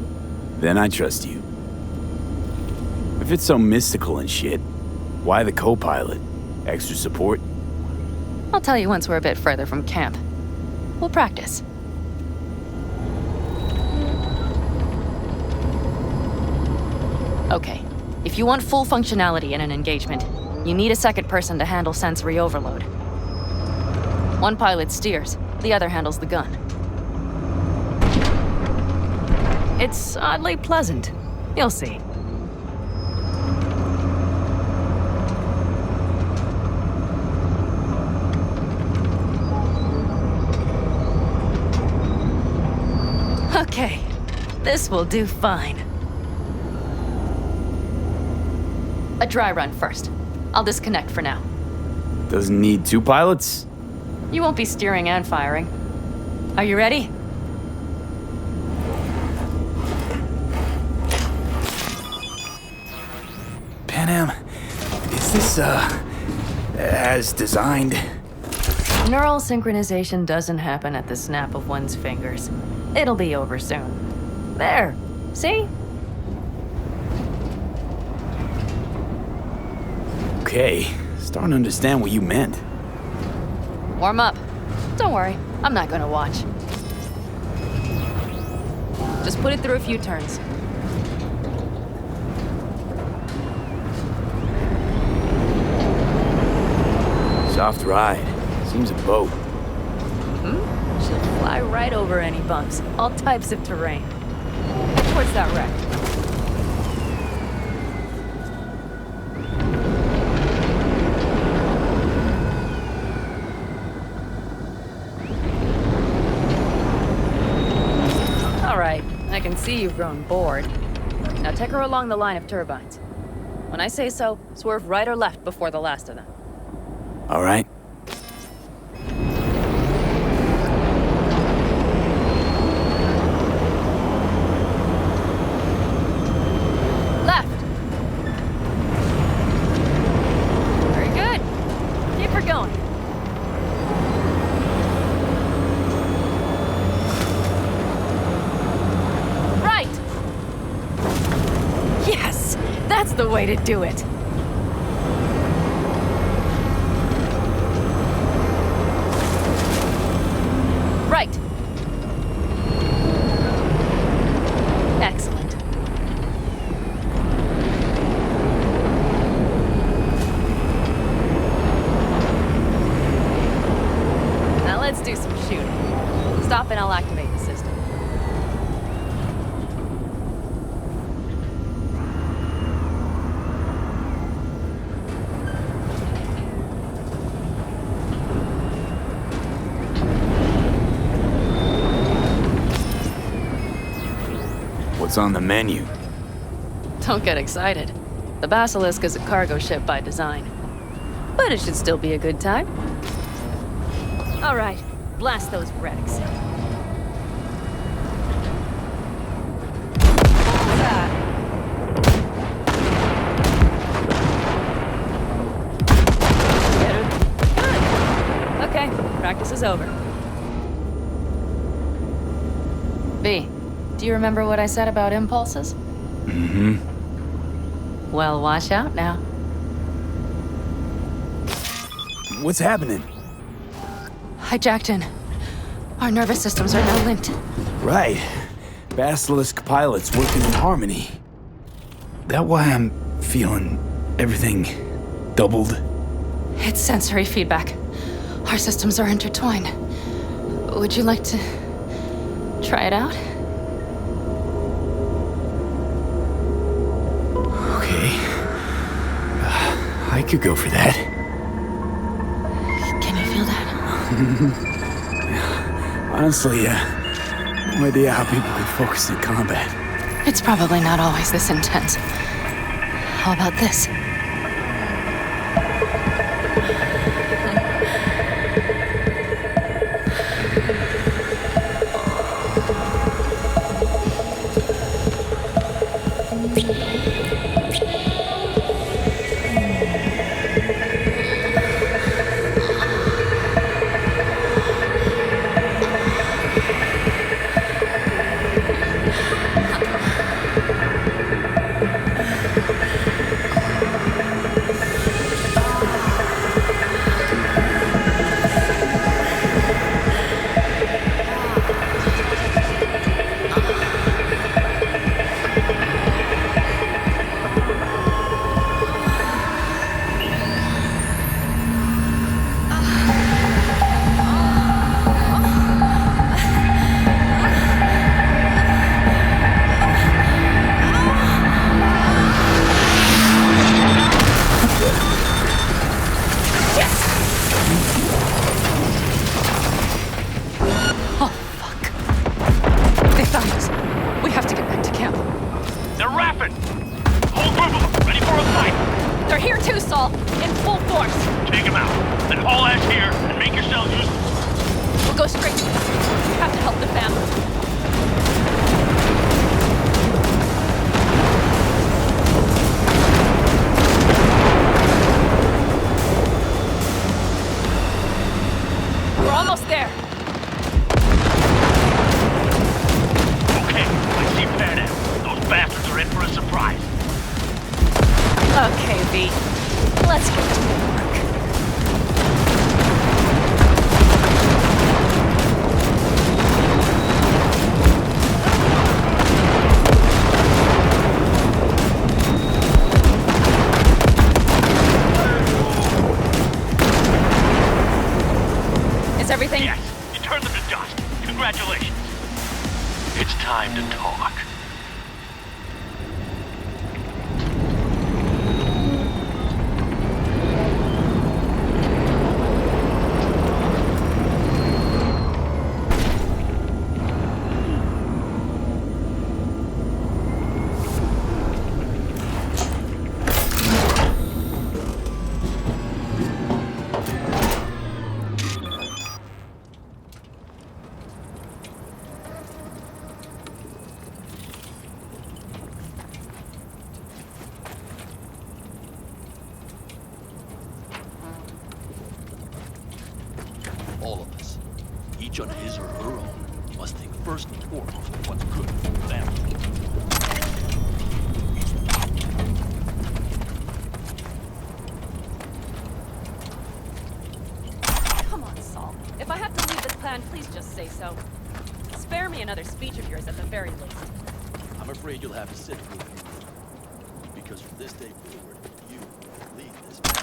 Then I trust you. If it's so mystical and shit, why the co-pilot? Extra support? I'll tell you once we're a bit further from camp. We'll practice. Okay, if you want full functionality in an engagement, you need a second person to handle sensory overload. One pilot steers, the other handles the gun. It's oddly pleasant. You'll see. Okay, this will do fine. A dry run first. I'll disconnect for now. Doesn't need two pilots? You won't be steering and firing. Are you ready? Panam, is this, as designed? Neural synchronization doesn't happen at the snap of one's fingers. It'll be over soon. There, see? Okay, starting to understand what you meant. Warm up. Don't worry, I'm not gonna watch. Just put it through a few turns. Soft ride. Seems a boat. She'll fly right over any bumps, all types of terrain. Head towards that wreck. All right, I can see you've grown bored. Now take her along the line of turbines. When I say so, swerve right or left before the last of them. All right. Left. Very good. Keep her going. Right. Yes, that's the way to do it. Right. Excellent. Now let's do some shooting. Stop and I'll activate the system. What's on the menu? Don't get excited. The Basilisk is a cargo ship by design. But it should still be a good time. All right, blast those wrecks. Good. Okay, practice is over. B, do you remember what I said about impulses? Mm-hmm. Well, watch out now. What's happening? I jacked in. Our nervous systems are now linked. Right. Basilisk pilots working in harmony. That why I'm feeling everything doubled? It's sensory feedback. Our systems are intertwined. Would you like to try it out? Okay. I could go for that. Can you feel that? Honestly, no idea how people could focus in combat. It's probably not always this intense. How about this? All of us, each on his or her own, must think first and foremost of what's good for the family. Come on, Saul. If I have to leave this plan, please just say so. Spare me another speech of yours at the very least. I'm afraid you'll have to sit with me. Because from this day forward, you lead this family.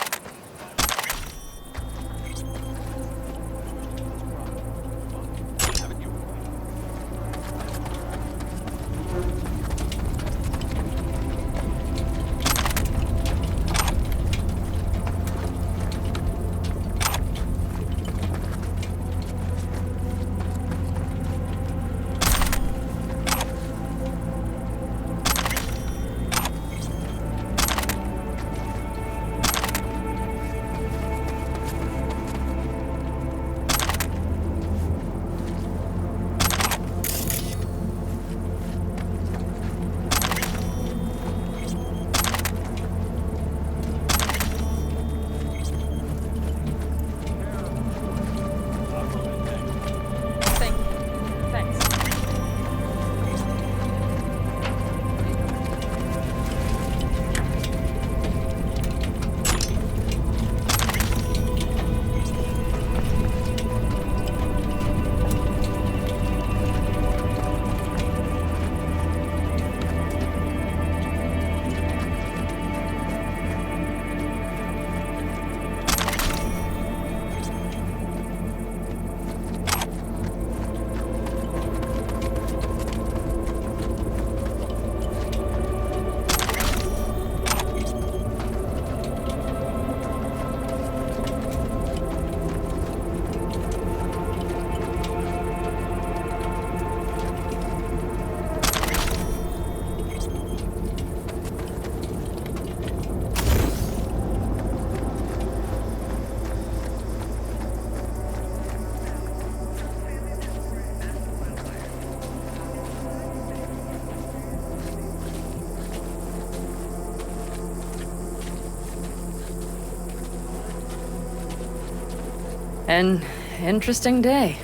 An interesting day.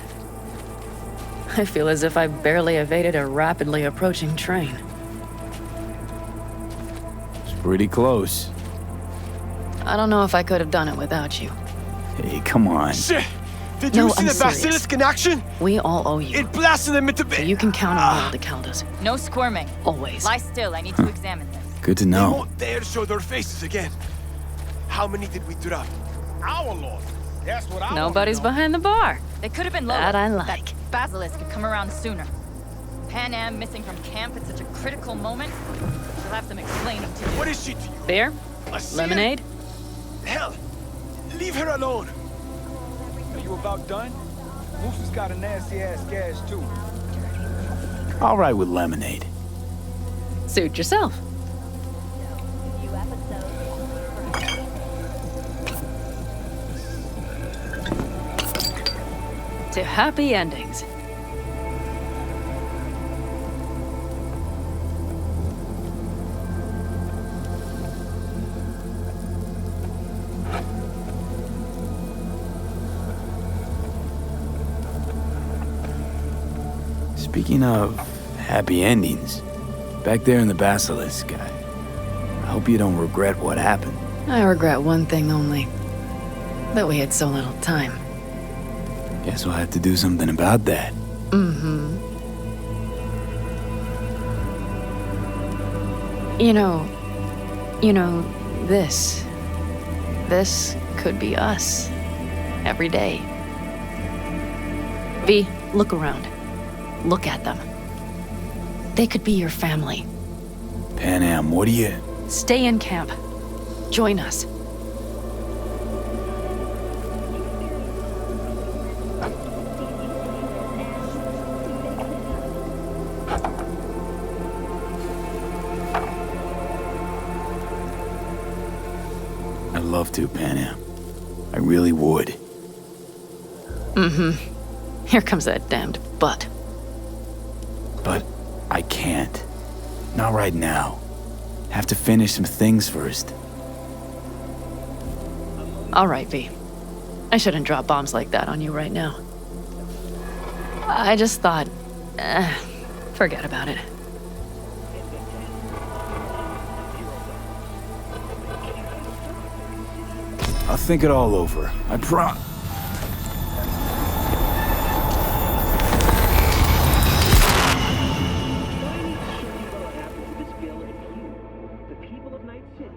I feel as if I barely evaded a rapidly approaching train. It's pretty close. I don't know if I could have done it without you. Hey, come on. Shit! Did No, you see I'm the serious. basilisk in action? We all owe you. It blasted them into... So you can count on me to count us. No squirming. Always. Lie still. I need to examine this. Good to They know. won't dare show their faces again. How many did we drop? Our lord. That's what I Nobody's behind the bar. They could have been lower. That I like. That basilisk could come around sooner. Pan Am missing from camp at such a critical moment. We'll have some explaining to do. What is she to you? Beer? A seal? Lemonade? Hell, leave her alone. Are you about done? Moose has got a nasty-ass gash, too. All right with lemonade. Suit yourself. To happy endings. Speaking of happy endings, back there in the basilisk, I hope you don't regret what happened. I regret one thing only. That we had so little time. Guess we'll have to do something about that. Mm-hmm. You know, this could be us. Every day. V, look around. Look at them. They could be your family. Pan Am, what do you... Stay in camp. Join us. I'd love to, Pan Am. I really would. Mm-hmm. Here comes that damned butt. But I can't. Not right now. Have to finish some things first. All right, V. I shouldn't drop bombs like that on you right now. I just thought... forget about it. I'll think it all over. I promise. The people of Night-City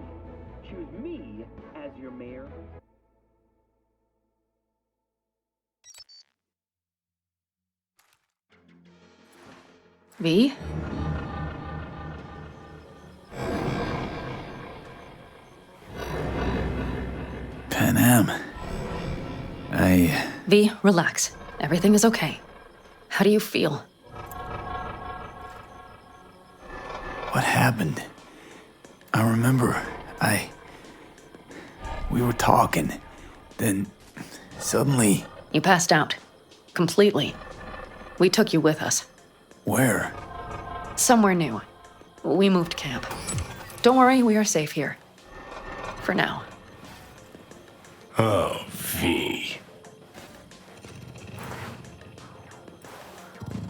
choose me as your mayor. V? Pan Am. V, relax. Everything is okay. How do you feel? What happened? I remember, we were talking. Then, suddenly... You passed out. Completely. We took you with us. Where? Somewhere new. We moved camp. Don't worry, we are safe here. For now. Oh, V.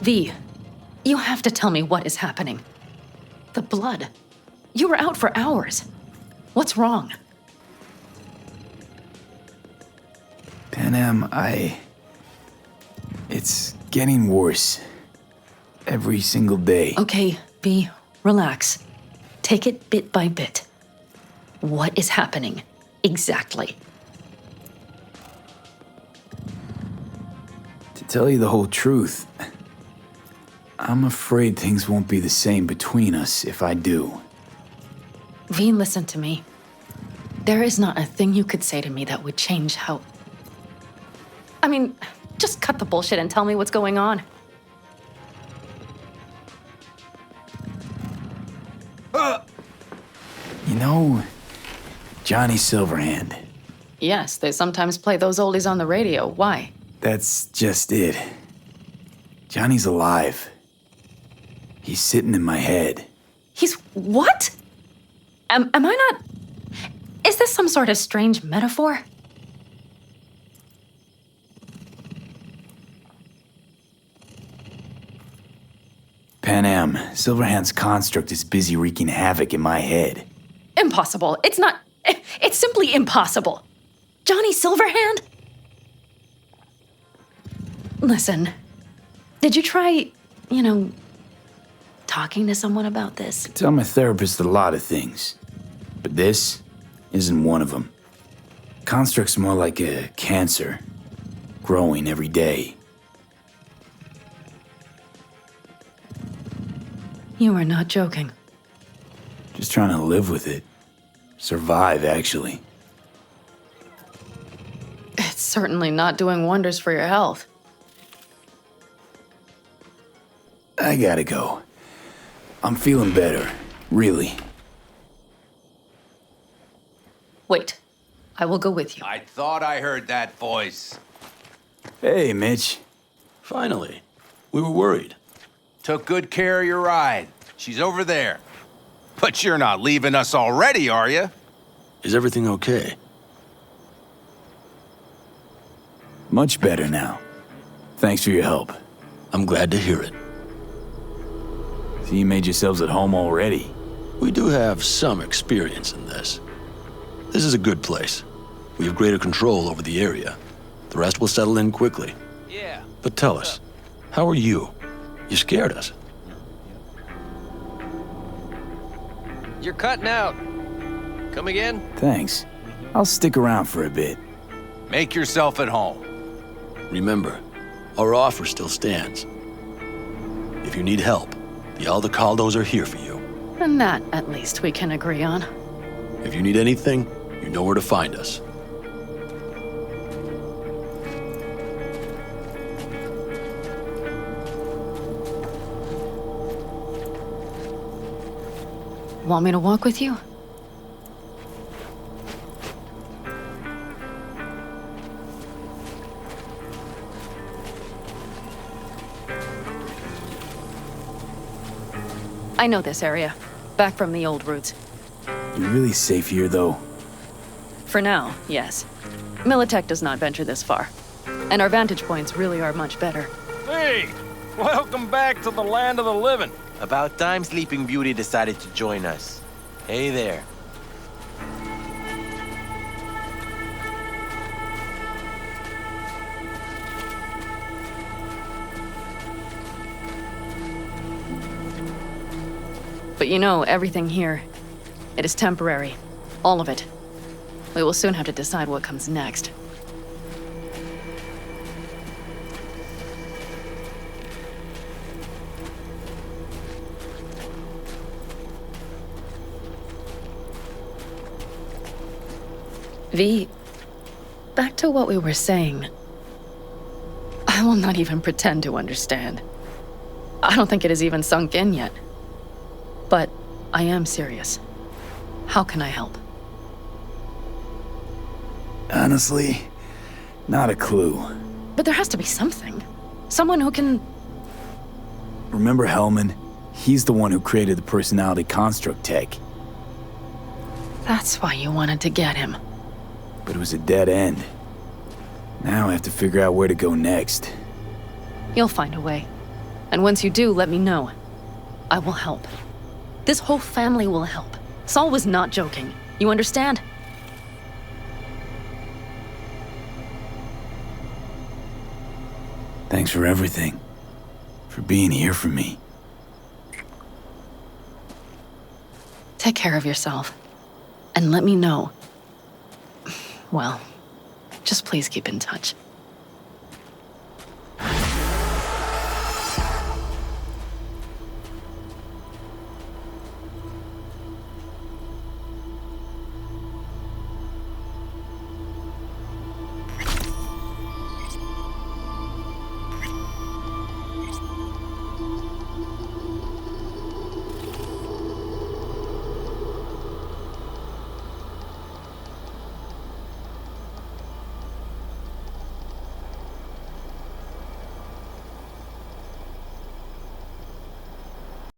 V, you have to tell me what is happening. The blood. You were out for hours. What's wrong? Pan Am, it's getting worse. Every single day. Okay, V, relax. Take it bit by bit. What is happening? Exactly. To tell you the whole truth, I'm afraid things won't be the same between us if I do. V, listen to me. There is not a thing you could say to me that would change how... I mean, just cut the bullshit and tell me what's going on. You know, Johnny Silverhand. Yes, they sometimes play those oldies on the radio. Why? That's just it. Johnny's alive. He's sitting in my head. He's what? Am I not... Is this some sort of strange metaphor? Pan Silverhand's construct is busy wreaking havoc in my head. Impossible. It's not. It's simply impossible. Johnny Silverhand? Listen, did you try, talking to someone about this? I tell my therapist a lot of things, but this isn't one of them. Construct's more like a cancer, growing every day. You are not joking. Just trying to live with it. Survive, actually. It's certainly not doing wonders for your health. I gotta go. I'm feeling better, really. Wait, I will go with you. I thought I heard that voice. Hey, Mitch. Finally. We were worried. Took good care of your ride. She's over there. But you're not leaving us already, are you? Is everything okay? Much better now. Thanks for your help. I'm glad to hear it. So you made yourselves at home already? We do have some experience in this. This is a good place. We have greater control over the area. The rest will settle in quickly. Yeah. But tell us, how are you? You scared us. You're cutting out. Come again? Thanks. I'll stick around for a bit. Make yourself at home. Remember, our offer still stands. If you need help, the Aldecaldos are here for you. And that, at least, we can agree on. If you need anything, you know where to find us. Want me to walk with you? I know this area. Back from the old routes. You're really safe here, though? For now, yes. Militech does not venture this far. And our vantage points really are much better. Hey! Welcome back to the land of the living. About time Sleeping Beauty decided to join us. Hey there. But everything here, it is temporary. All of it. We will soon have to decide what comes next. V, back to what we were saying. I will not even pretend to understand. I don't think it has even sunk in yet. But I am serious. How can I help? Honestly, not a clue. But there has to be something. Someone who can... Remember Hellman? He's the one who created the personality construct tech. That's why you wanted to get him. But it was a dead end. Now I have to figure out where to go next. You'll find a way. And once you do, let me know. I will help. This whole family will help. Saul was not joking. You understand? Thanks for everything. For being here for me. Take care of yourself. And let me know. Well, just please keep in touch.